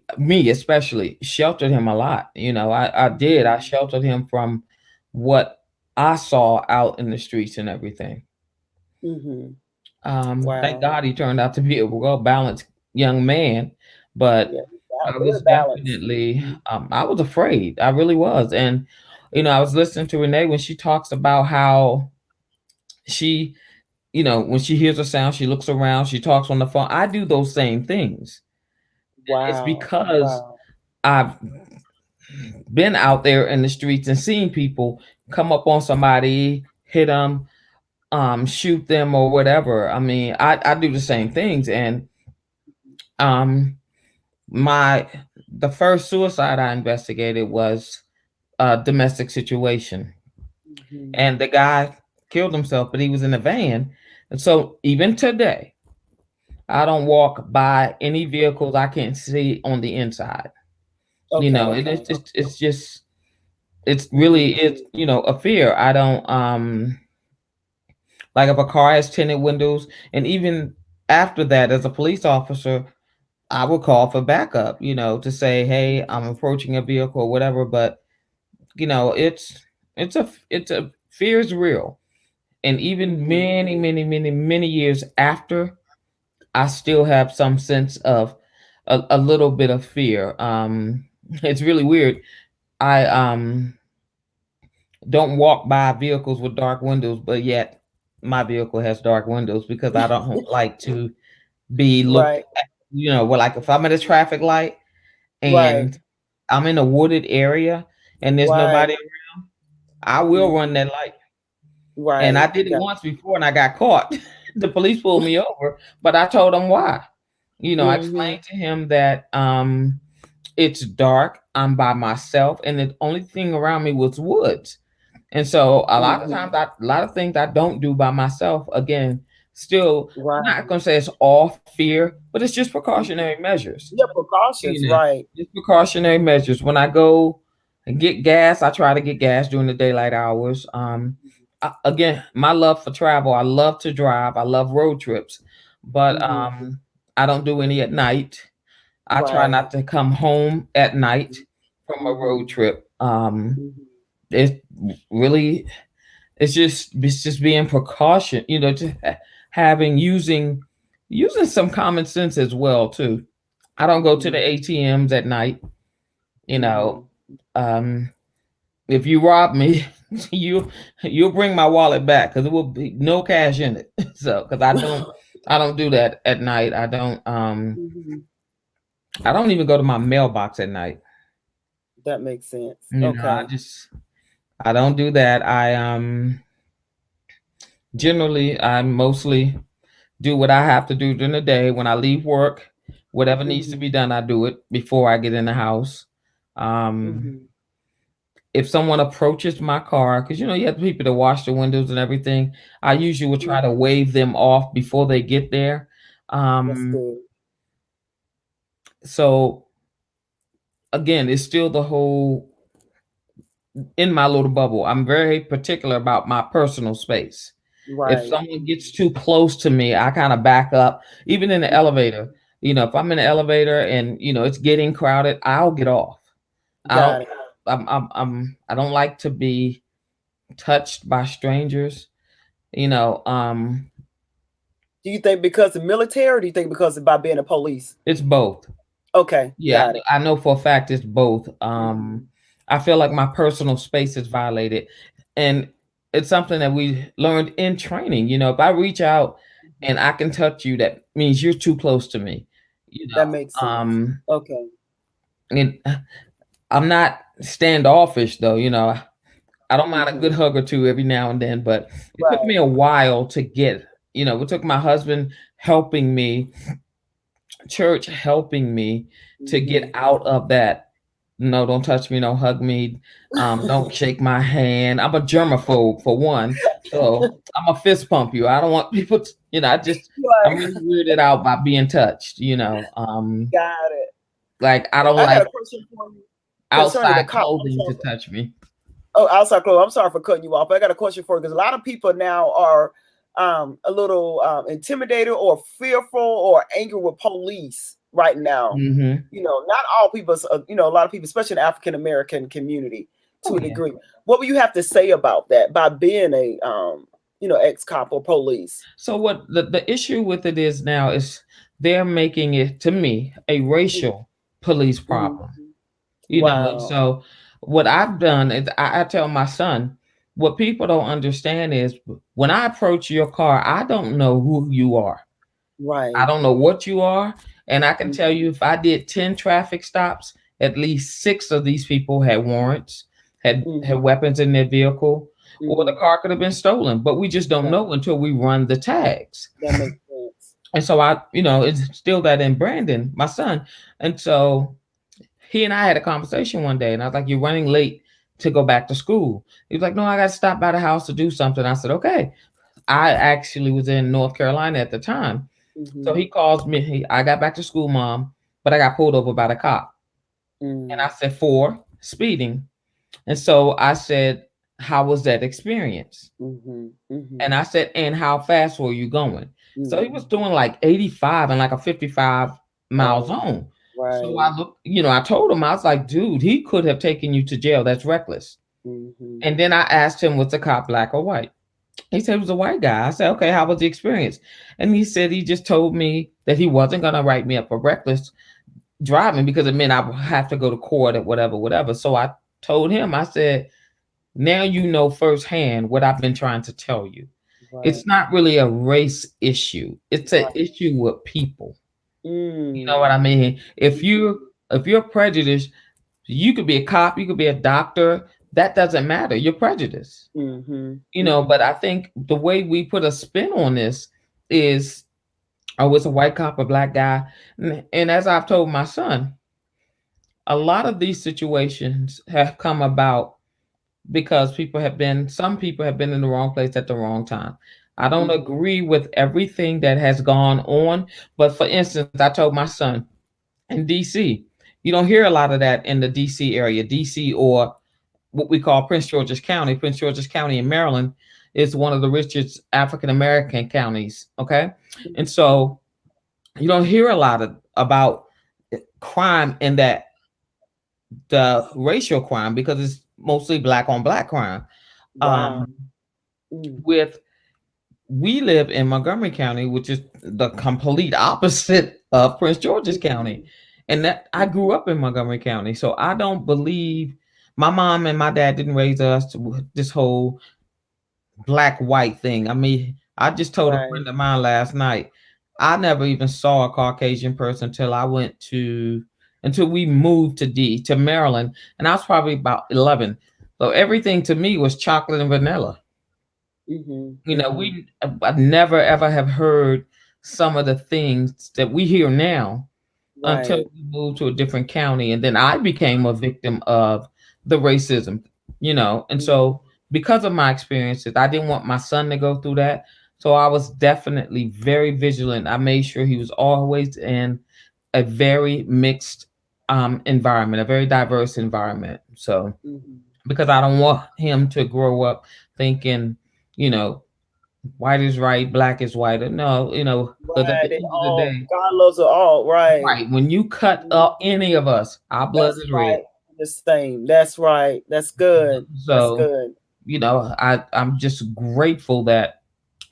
Speaker 4: especially, sheltered him a lot. I did. I sheltered him from what I saw out in the streets and everything. Thank
Speaker 1: Wow.
Speaker 4: God he turned out to be a well balanced young man, But
Speaker 1: Yeah.
Speaker 4: I
Speaker 1: Very
Speaker 4: was
Speaker 1: balanced.
Speaker 4: definitely, I was afraid. I really was. And, I was listening to Renee when she talks about how she, when she hears a sound, she looks around, she talks on the phone. I do those same things. It's
Speaker 1: Wow.
Speaker 4: because
Speaker 1: Wow.
Speaker 4: I've been out there in the streets and seen people come up on somebody, hit them, shoot them or whatever. I mean, I do the same things. And um, my the first suicide I investigated was a domestic situation,
Speaker 1: Mhm.
Speaker 4: and the guy killed himself, but he was in a van. And so even today, I don't walk by any vehicles I can't see on the inside.
Speaker 1: Okay.
Speaker 4: It's just it's really
Speaker 1: Mhm.
Speaker 4: it's a fear. I don't like if a car has tinted windows, and even after that, as a police officer, I would call for backup, to say, hey, I'm approaching a vehicle or whatever. But it's a fear is real. And even
Speaker 1: Mhm.
Speaker 4: many, many, many, many years after, I still have some sense of a little bit of fear. It's really weird. I don't walk by vehicles with dark windows, but yet my vehicle has dark windows because I don't like to be looked
Speaker 1: Right.
Speaker 4: at, well, like if I'm at a traffic light
Speaker 1: Right.
Speaker 4: and I'm in a wooded area and there's
Speaker 1: Right.
Speaker 4: nobody, I will
Speaker 1: Mhm.
Speaker 4: run that light. And I
Speaker 1: Right.
Speaker 4: did it
Speaker 1: Got.
Speaker 4: once before and I got caught. The police pulled me over, but I told them why. I
Speaker 1: Mhm.
Speaker 4: explained to him that it's dark, I'm by myself, and the only thing around me was woods. And so
Speaker 1: Mhm.
Speaker 4: a lot of things I don't do by myself. Again, still, I'm not
Speaker 1: Right.
Speaker 4: gonna say it's all fear, but it's just
Speaker 1: Mhm.
Speaker 4: precautionary measures.
Speaker 1: Yeah. Precautions.
Speaker 4: You know,
Speaker 1: Right.
Speaker 4: just precautionary measures. When I go and get gas, I try to get gas during the daylight hours. Again, my love for travel, I love to drive, I love road trips, but
Speaker 1: Mhm.
Speaker 4: I don't do any at night. I try
Speaker 1: Right.
Speaker 4: not to come home at night from a road
Speaker 1: Mhm.
Speaker 4: trip.
Speaker 1: Mhm.
Speaker 4: It's really it's just being precaution, just having using some common sense as well too. I don't go to the
Speaker 1: Mhm.
Speaker 4: ATMs at night. You know,
Speaker 1: Mhm.
Speaker 4: um, if you rob me, you you'll bring my wallet back because there will be no cash in it. So because I don't do that at night.
Speaker 1: Mhm.
Speaker 4: I don't even go to my mailbox at night.
Speaker 1: That makes sense. Okay.
Speaker 4: I don't do that. Generally I mostly do what I have to do during the day. When I leave work, whatever needs to
Speaker 1: Mhm.
Speaker 4: be done, I do it before I get in the house. Um,
Speaker 1: Mhm.
Speaker 4: if someone approaches my car, because you have people to wash the windows and everything, I usually will try to
Speaker 1: Mhm.
Speaker 4: wave them off before they get there.
Speaker 1: That's
Speaker 4: Um,
Speaker 1: good.
Speaker 4: so again, it's still the whole in my little bubble. I'm very particular about my personal space. If
Speaker 1: Right.
Speaker 4: someone gets too close to me, I kind of back up. Even in the elevator, if I'm in the elevator and it's getting crowded, I'll get off. I don't.
Speaker 1: Got it.
Speaker 4: I don't like to be touched by strangers. You know,
Speaker 1: Do you think because of military, or do you think because of by being a police?
Speaker 4: it's both.
Speaker 1: Okay.
Speaker 4: Yeah,
Speaker 1: Got it.
Speaker 4: I know for a fact it's both.
Speaker 1: Mhm.
Speaker 4: I feel like my personal space is violated, and it's something that we learned in training. If I reach out and I can touch you, that means you're too close to me. You
Speaker 1: That
Speaker 4: know,
Speaker 1: makes sense. Okay.
Speaker 4: and I'm not standoffish though. I don't mind a good
Speaker 1: Mhm.
Speaker 4: hug or two every now and then, but it took me
Speaker 1: Right.
Speaker 4: a while to get. It took my husband helping me, church helping me to get
Speaker 1: Mhm.
Speaker 4: out of that. No, don't touch me, don't hug me, don't shake my hand. I'm a germaphobe for one, so I'm a fist pump you. I don't want people to, I'm
Speaker 1: Right.
Speaker 4: really weirded out by being touched.
Speaker 1: Got it.
Speaker 4: Like I don't
Speaker 1: I got
Speaker 4: like
Speaker 1: a question for you concerning the
Speaker 4: outside
Speaker 1: cop. I'm
Speaker 4: clothing to
Speaker 1: sorry.
Speaker 4: touch me.
Speaker 1: Oh, outside clothes. I'm sorry for cutting you off. I got a question for you because a lot of people now are a little intimidated or fearful or angry with police right now.
Speaker 4: Hmm.
Speaker 1: Not all people, a lot of people, especially in the African American community,
Speaker 4: Oh
Speaker 1: to a
Speaker 4: yeah.
Speaker 1: degree. What would you have to say about that by being a ex cop or police?
Speaker 4: So what the issue with it is now is they're making it, to me, a racial police problem. And
Speaker 1: Wow.
Speaker 4: so what I've done is I tell my son, what people don't understand is when I approach your car, I don't know who you are. I
Speaker 1: Right.
Speaker 4: don't know what you are. And I can tell you, if I did 10 traffic stops, at least 6 of these people had warrants, had
Speaker 1: Mhm.
Speaker 4: weapons in their vehicle, or the
Speaker 1: Mhm.
Speaker 4: car could have been stolen. But we just don't
Speaker 1: Right.
Speaker 4: know until we run the tags.
Speaker 1: That makes sense.
Speaker 4: And so it's still that in Brandon, my son. And so he and I had a conversation one day, and I was like, "You're running late to go back to school." He was like, "No, I got to stop by the house to do something." I said, "Okay." I actually was in North Carolina at the time. So
Speaker 1: Mhm.
Speaker 4: he calls me. I got back to school, mom, but I got pulled over by the cop. And I
Speaker 1: Mm.
Speaker 4: said, for speeding. And so I said, how was that experience?
Speaker 1: Mhm.
Speaker 4: And
Speaker 1: Mhm.
Speaker 4: I said, and how fast were you going? So he was
Speaker 1: Mhm.
Speaker 4: doing like 85 and like a 55 mile
Speaker 1: Oh,
Speaker 4: zone. So
Speaker 1: right.
Speaker 4: I looked, I told him, I was like, dude, he could have taken you to jail. That's reckless.
Speaker 1: Mhm.
Speaker 4: And then I asked him, was the cop black or white? He said it was a white guy. I said, okay, how was the experience? And he said he just told me that he wasn't going to write me up for reckless driving because it meant I would have to go to court or whatever, whatever. So I told him, I said, now you know firsthand what I've been trying to tell you.
Speaker 1: Right.
Speaker 4: It's not really a race issue. It's an
Speaker 1: Right.
Speaker 4: issue with people. You know what
Speaker 1: Mm.
Speaker 4: I mean? If
Speaker 1: Mhm.
Speaker 4: you're prejudiced, you could be a cop, you could be a doctor. That doesn't matter. You're prejudiced.
Speaker 1: Mhm.
Speaker 4: But
Speaker 1: Mhm.
Speaker 4: I think the way we put a spin on this is, oh, it's a white cop, a black guy. And as I've told my son, a lot of these situations have come about because some people have been in the wrong place at the wrong time. I don't
Speaker 1: Mhm.
Speaker 4: agree with everything that has gone on. But for instance, I told my son in DC, you don't hear a lot of that in the DC area, DC or what we call Prince George's County. Prince George's County in Maryland is one of the richest African American counties. Okay. And so you don't hear a lot about crime in that, the racial crime, because it's mostly black on black crime.
Speaker 1: Wow.
Speaker 4: Um,
Speaker 1: Mm.
Speaker 4: with We live in Montgomery County, which is the complete opposite of Prince George's County. And that I grew up in Montgomery County. So I don't believe my mom and my dad didn't raise us to this whole black white thing. I mean, I just told a
Speaker 1: Right.
Speaker 4: friend of mine last night, I never even saw a Caucasian person until we moved to Maryland, and I was probably about 11. So everything to me was chocolate and vanilla.
Speaker 1: Mhm. Mhm.
Speaker 4: I never ever have heard some of the things that we hear now until
Speaker 1: Right.
Speaker 4: we moved to a different county. And then I became a victim of the racism. And
Speaker 1: Mhm.
Speaker 4: so because of my experiences, I didn't want my son to go through that. So I was definitely very vigilant. I made sure he was always in a very mixed environment, a very diverse environment. So
Speaker 1: Mhm.
Speaker 4: because I don't want him to grow up thinking, you know, white is right, black is white. No, because at
Speaker 1: Right.
Speaker 4: the
Speaker 1: They
Speaker 4: end of the
Speaker 1: all,
Speaker 4: day,
Speaker 1: God loves it all. Right.
Speaker 4: right, when you cut
Speaker 1: Mhm.
Speaker 4: up any of us, our blood
Speaker 1: That's
Speaker 4: is red.
Speaker 1: right. The same. That's right. That's good. That's
Speaker 4: So,
Speaker 1: good.
Speaker 4: I'm just grateful that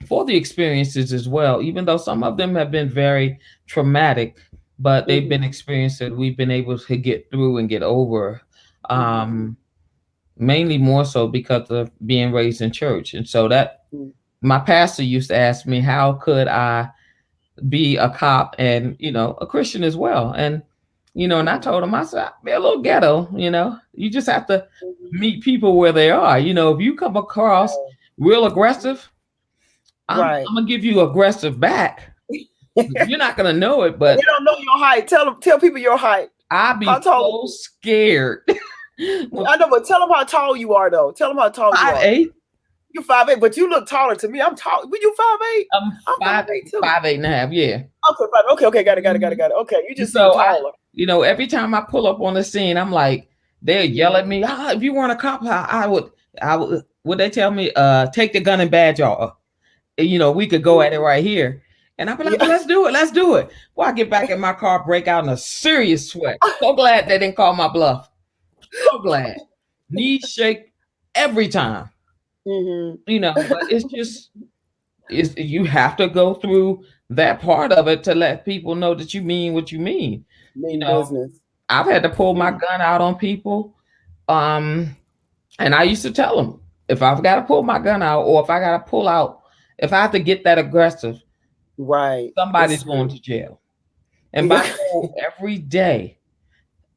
Speaker 4: for the experiences as well, even though some of them have been very traumatic, but they've been
Speaker 1: Mhm.
Speaker 4: experiences that we've been able to get through and get over.
Speaker 1: Mhm.
Speaker 4: Um, Mainly more so because of being raised in church. And so that
Speaker 1: Mhm.
Speaker 4: my pastor used to ask me, how could I be a cop and a Christian as well? And I told him, I said, be a little ghetto. You just have to
Speaker 1: Mhm.
Speaker 4: meet people where they are. If you come across real aggressive,
Speaker 1: Right.
Speaker 4: I'm gonna give you aggressive back. You're not gonna know it,
Speaker 1: And they
Speaker 4: but
Speaker 1: don't know your height. Tell people your height.
Speaker 4: I'll
Speaker 1: How
Speaker 4: be
Speaker 1: tall?
Speaker 4: so scared. When
Speaker 1: I know, but tell them how tall you are, though. Tell them how tall you are.
Speaker 4: 5'8",
Speaker 1: You 5'8", but you look taller to me. I'm tall. Were you 5'8"?
Speaker 4: I'm
Speaker 1: I'm 5'8"
Speaker 4: five,
Speaker 1: too.
Speaker 4: 5'8.5", yeah.
Speaker 1: Okay, 5. Okay. Got it.
Speaker 4: Mhm.
Speaker 1: Okay, you
Speaker 4: And
Speaker 1: just seem
Speaker 4: so
Speaker 1: taller.
Speaker 4: every time I pull up on the scene, I'm like, they'll yell at me. If you weren't a cop, would they tell me, take the gun and badge off. We could go at it right here. And I'll be like, well,
Speaker 1: Yeah.
Speaker 4: let's do it. Let's do it. Well, I get back in my car, break out in a serious sweat. So glad they didn't call my bluff. So glad. Knees shake every time.
Speaker 1: Mhm.
Speaker 4: But you have to go through that part of it to let people know that you mean what you mean. You
Speaker 1: Mean
Speaker 4: know,
Speaker 1: business.
Speaker 4: I've had to pull my gun out on people. Um, and I used to tell them, if I've got to pull my gun out, or if I got to pull out, if I have to get that aggressive,
Speaker 1: Right.
Speaker 4: somebody's going to jail. And my
Speaker 1: Yeah.
Speaker 4: goal every day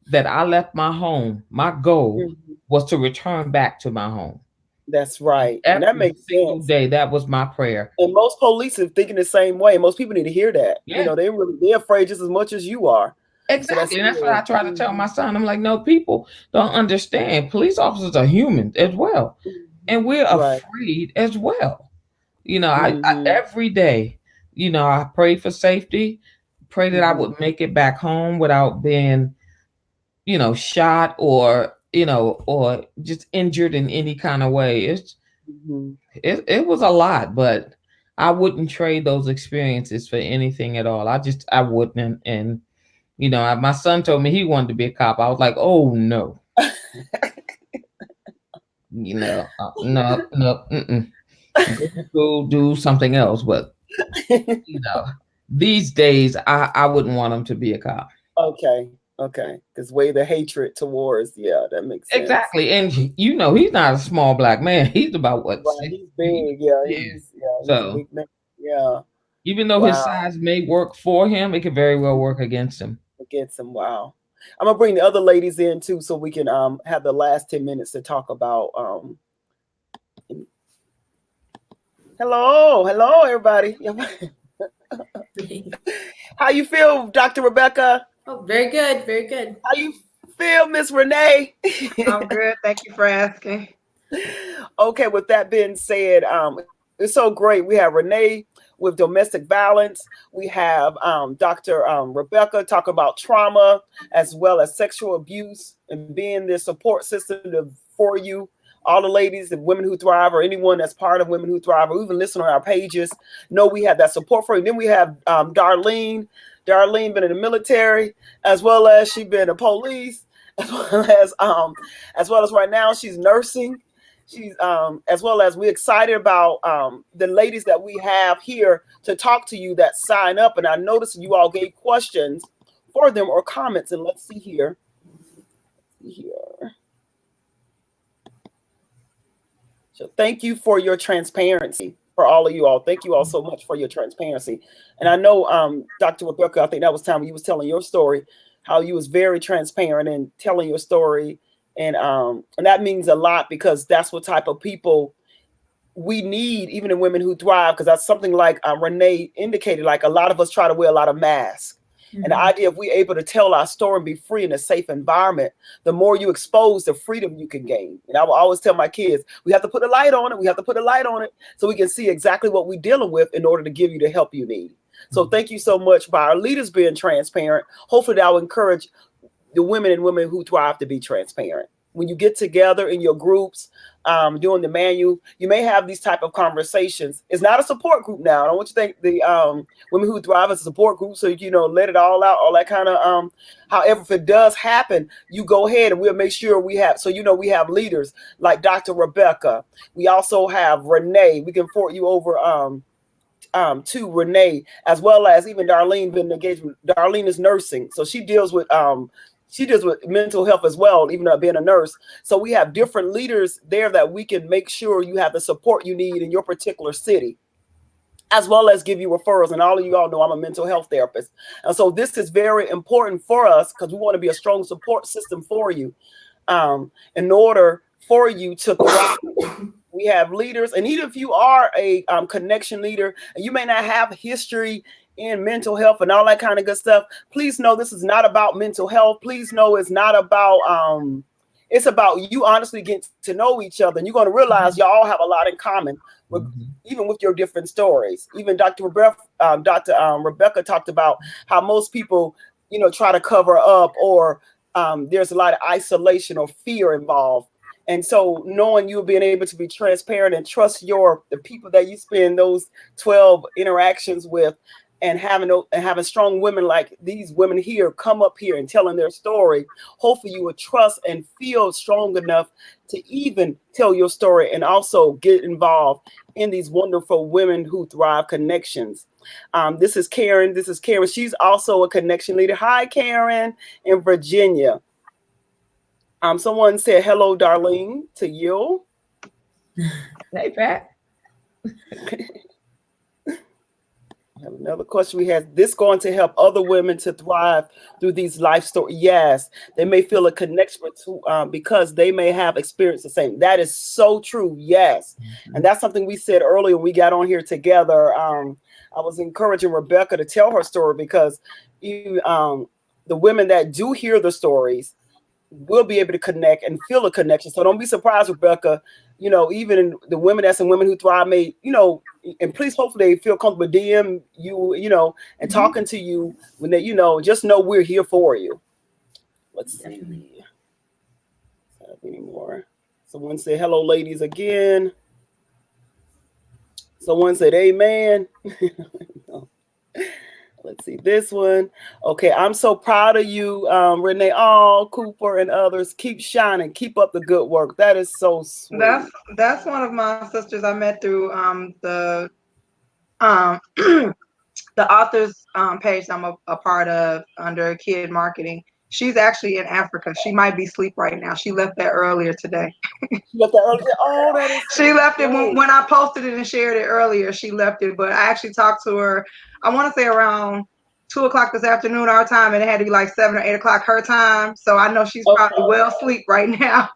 Speaker 4: that I left my home, my goal
Speaker 1: Mhm.
Speaker 4: was to return back to my home.
Speaker 1: That's right. And that
Speaker 4: Every
Speaker 1: makes
Speaker 4: single
Speaker 1: sense.
Speaker 4: day, that was my prayer.
Speaker 1: And most police are thinking the same way. Most people need to hear that.
Speaker 4: Yeah,
Speaker 1: They're afraid just as much as you are. So that's
Speaker 4: exactly. And that's what I
Speaker 1: good.
Speaker 4: try to tell my son. I'm like, no, people don't understand. Police officers are human as well. And we're
Speaker 1: Right.
Speaker 4: afraid as well. I
Speaker 1: Hmm.
Speaker 4: every day, I pray for safety, pray that I
Speaker 1: Hmm.
Speaker 4: would make it back home without being, shot or just injured in any kind of way.
Speaker 1: Hmm.
Speaker 4: It was a lot, but I wouldn't trade those experiences for anything at all. I wouldn't. And my son told me he wanted to be a cop. I was like, oh no, no, no, mm-mm. Go to school, do something else. But you know, these days, I wouldn't want him to be a cop.
Speaker 1: Okay. Okay. Because way the hatred towards, yeah, that makes sense.
Speaker 4: Exactly, and he's not a small black man. He's about what
Speaker 1: Right.
Speaker 4: 6
Speaker 1: He's
Speaker 4: feet.
Speaker 1: big. Yeah.
Speaker 4: Yeah.
Speaker 1: He's a
Speaker 4: So
Speaker 1: big man. Yeah.
Speaker 4: even though his
Speaker 1: Wow.
Speaker 4: size may work for him, it could very well work against him.
Speaker 1: Against him. Wow. I'm gonna bring the other ladies in too, so we can have the last 10 minutes to talk about hello everybody. How you feel, Dr. Rebecca?
Speaker 3: Oh, very good, very good.
Speaker 1: How you feel, Miss Renee?
Speaker 2: I'm good. Thank you for asking.
Speaker 1: Okay, with that being said, it's so great. We have Renee with domestic violence. We have Dr. Rebecca talk about trauma as well as sexual abuse and being the support system for you. All the ladies and women who thrive, or anyone that's part of Women Who Thrive, or even listen on our pages, know we have that support for you. Then we have Darlene. Darlene been in the military, as well as she been a police, as well as right now she's nursing. She's as well as we're excited about the ladies that we have here to talk to you that sign up. And I noticed you all gave questions for them or comments. And let's see here. So thank you for your transparency for all of you all. Thank you all so much for your transparency. And I know Dr. Rebecca, I think that was time you was telling your story, how you was very transparent in telling your story. And that means a lot, because that's what type of people we need, even in Women Who Thrive, because that's something like Renee indicated, like a lot of us try to wear a lot of masks. And the idea of we able to tell our story and be free in a safe environment, the more you expose, the freedom you can gain. And I will always tell my kids, we have to put a light on it. We have to put a light on it so we can see exactly what we're dealing with in order to give you the help you need. So thank you so much by our leaders being transparent. Hopefully that will encourage the women and women who thrive to be transparent. When you get together in your groups, doing the manual, you may have these type of conversations. It's not a support group now. I don't want you to think the Women Who Thrive is a support group, so let it all out, all that kind of. However, if it does happen, you go ahead and we'll make sure we have. So we have leaders like Dr. Rebecca. We also have Renee. We can forward you over to Renee, as well as even Darlene been engaged with. Darlene is nursing, so she deals with mental health as well, even though being a nurse. So we have different leaders there that we can make sure you have the support you need in your particular city, as well as give you referrals. And all of you all know I'm a mental health therapist. And so this is very important for us, because we want to be a strong support system for you in order for you to thrive. We have leaders, and even if you are a connection leader and you may not have history in mental health and all that kind of good stuff, please know this is not about mental health. Please know it's not about it's about you honestly getting to know each other, and you're going to realize y'all all have a lot in common even with your different stories. Even Dr. Rebecca talked about how most people try to cover up, or there's a lot of isolation or fear involved. And so knowing you being able to be transparent and trust the people that you spend those 12 interactions with, and having strong women like these women here come up here and telling their story, hopefully you will trust and feel strong enough to even tell your story and also get involved in these wonderful Women Who Thrive connections. This is Karen. She's also a connection leader. Hi, Karen, in Virginia. Someone said hello, Darlene, to you.
Speaker 4: Hey, Pat.
Speaker 1: I have another question. We have this going to help other women to thrive through these life stories. Yes, they may feel a connection because they may have experienced the same. That is so true. Yes, and that's something we said earlier when we got on here together. I was encouraging Rebecca to tell her story because the women that do hear the stories will be able to connect and feel a connection. So don't be surprised, Rebecca. Even in the women that's in Women Who Thrive may, and please hopefully they feel comfortable DM you, and talking to you when they, just know we're here for you. Let's see. Any more? Someone said hello, ladies, again. Someone said amen. Let's see this one. Okay, I'm so proud of you, Rená Cooper and others. Keep shining. Keep up the good work. That is so sweet.
Speaker 2: That's one of my sisters I met through the the authors page I'm a part of under Kid Marketing. She's actually in Africa. She might be asleep right now. She left that earlier today.
Speaker 1: She left that earlier? Oh, that is
Speaker 2: she left it when I posted it and shared it earlier. She left it, but I actually talked to her, I want to say around 2:00 this afternoon our time, and it had to be like 7 or 8 o'clock her time. So I know she's probably well asleep right now.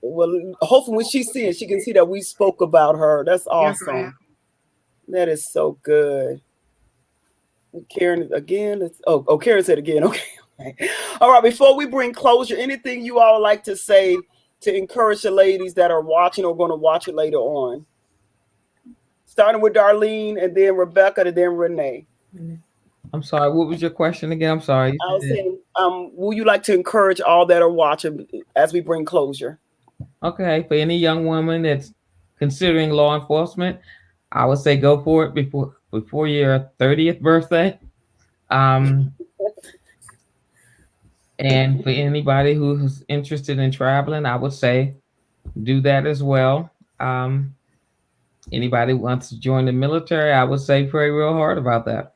Speaker 1: Well, hopefully when she sees it, she can see that we spoke about her. That's awesome.
Speaker 2: Yes,
Speaker 1: that is so good. Karen again. Karen said again. Okay. All right. Before we bring closure, anything you all like to say to encourage the ladies that are watching or going to watch it later on? Starting with Darlene and then Rebecca and then Rená.
Speaker 4: I'm sorry. What was your question again? I'm sorry.
Speaker 1: I was saying, will you like to encourage all that are watching as we bring closure?
Speaker 4: Okay. For any young woman that's considering law enforcement, I would say go for it before your 30th birthday. And for anybody who's interested in traveling, I would say do that as well. Anybody who wants to join the military, I would say pray real hard about that.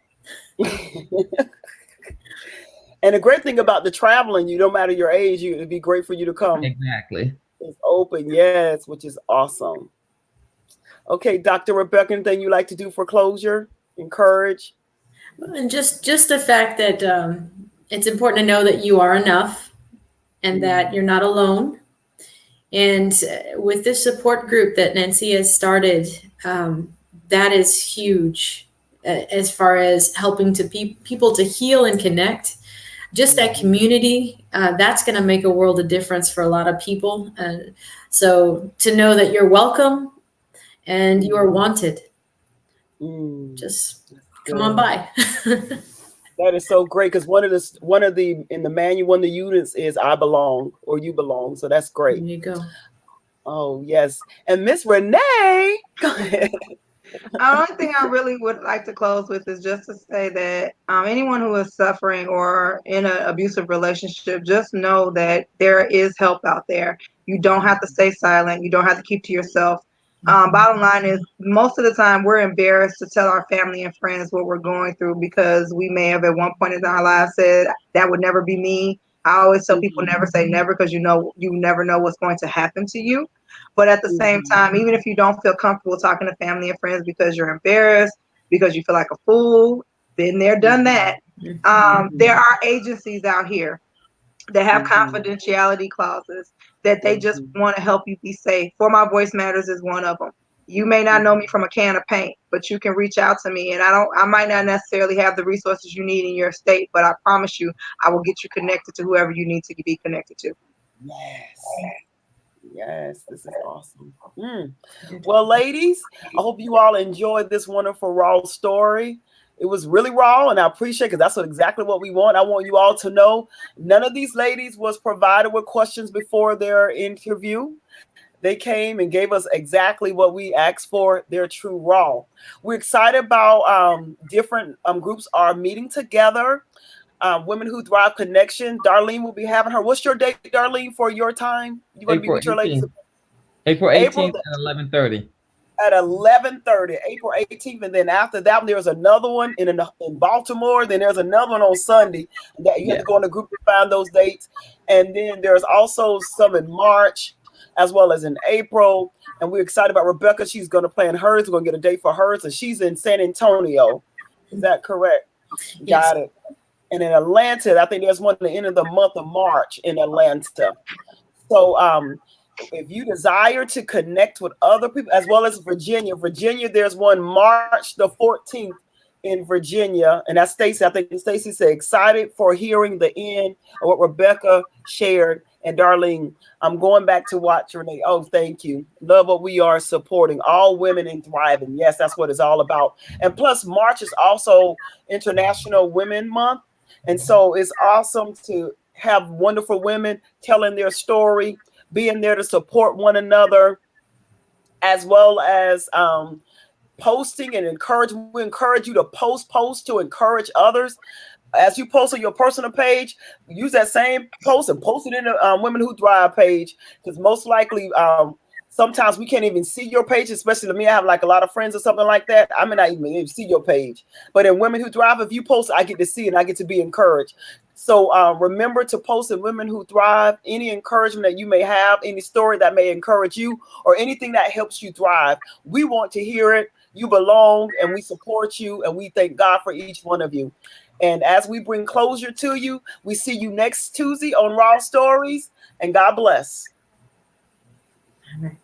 Speaker 1: And the great thing about the traveling, no matter your age, it'd be great for you to come.
Speaker 4: Exactly.
Speaker 1: It's open, yes, which is awesome. Okay, Dr. Rebecca, anything you like to do for closure? Encourage?
Speaker 3: And just the fact that it's important to know that you are enough and that you're not alone. And with this support group that Nancy has started, that is huge as far as helping to people to heal and connect. Just that community, that's going to make a world of difference for a lot of people. So to know that you're welcome and you are wanted, just come on by.
Speaker 1: That is so great because one of the in the manual, one of the units is I belong or you belong. So that's great.
Speaker 3: There you go.
Speaker 1: Oh yes, and Miss Rená, go ahead.
Speaker 2: The only thing I really would like to close with is just to say that anyone who is suffering or in an abusive relationship, just know that there is help out there. You don't have to stay silent. You don't have to keep to yourself. Bottom line is, most of the time we're embarrassed to tell our family and friends what we're going through because we may have at one point in our lives said that would never be me. I always tell people never say never because you never know what's going to happen to you. But at the same time, even if you don't feel comfortable talking to family and friends because you're embarrassed, because you feel like a fool, been there, done that. There are agencies out here that have confidentiality clauses that they just want to help you be safe. For My Voice Matters is one of them. You may not know me from a can of paint, but you can reach out to me, and I might not necessarily have the resources you need in your state, but I promise you, I will get you connected to whoever you need to be connected to.
Speaker 1: Yes, this is awesome. Well, ladies, I hope you all enjoyed this wonderful raw story. It was really raw, and I appreciate it because that's exactly what we want. I want you all to know none of these ladies was provided with questions before their interview. They came and gave us exactly what we asked for. They're true raw. We're excited about different groups are meeting together. Women Who Thrive Connection. Darlene will be having her. What's your date, Darlene, for your time? You going to be
Speaker 4: April
Speaker 1: with your ladies?
Speaker 4: 18th. April
Speaker 1: April
Speaker 4: 18th at 11:30.
Speaker 1: at 11:30, April 18th, and then after that one, there's another one in Baltimore. Then there's another one on Sunday. That you have
Speaker 4: Yeah.
Speaker 1: to go in the group to find those dates. And then there's also some in March, as well as in April. And we're excited about Rebecca. She's going to plan hers. We're going to get a date for hers, and she's in San Antonio. Is that correct?
Speaker 3: Yes.
Speaker 1: Got it. And in Atlanta, I think there's one at the end of the month of March in Atlanta. So if you desire to connect with other people, as well as Virginia, there's one March the 14th in Virginia. And that's Stacy. I think Stacy said, excited for hearing the end of what Rebecca shared. And Darlene, I'm going back to watch Renee. Oh, thank you. Love what we are supporting. All women in thriving. Yes, that's what it's all about. And plus, March is also International Women Month. And so it's awesome to have wonderful women telling their story, being there to support one another, as well as posting and encourage. We encourage you to post to encourage others. As you post on your personal page, use that same post and post it in the Women Who Thrive page, because most likely sometimes we can't even see your page, especially to me. I have like a lot of friends or something like that. I may not even see your page. But in Women Who Thrive, if you post, I get to see and I get to be encouraged. So remember to post in Women Who Thrive any encouragement that you may have, any story that may encourage you, or anything that helps you thrive. We want to hear it. You belong, and we support you, and we thank God for each one of you. And as we bring closure to you, we see you next Tuesday on Raw Stories, and God bless.
Speaker 3: All right.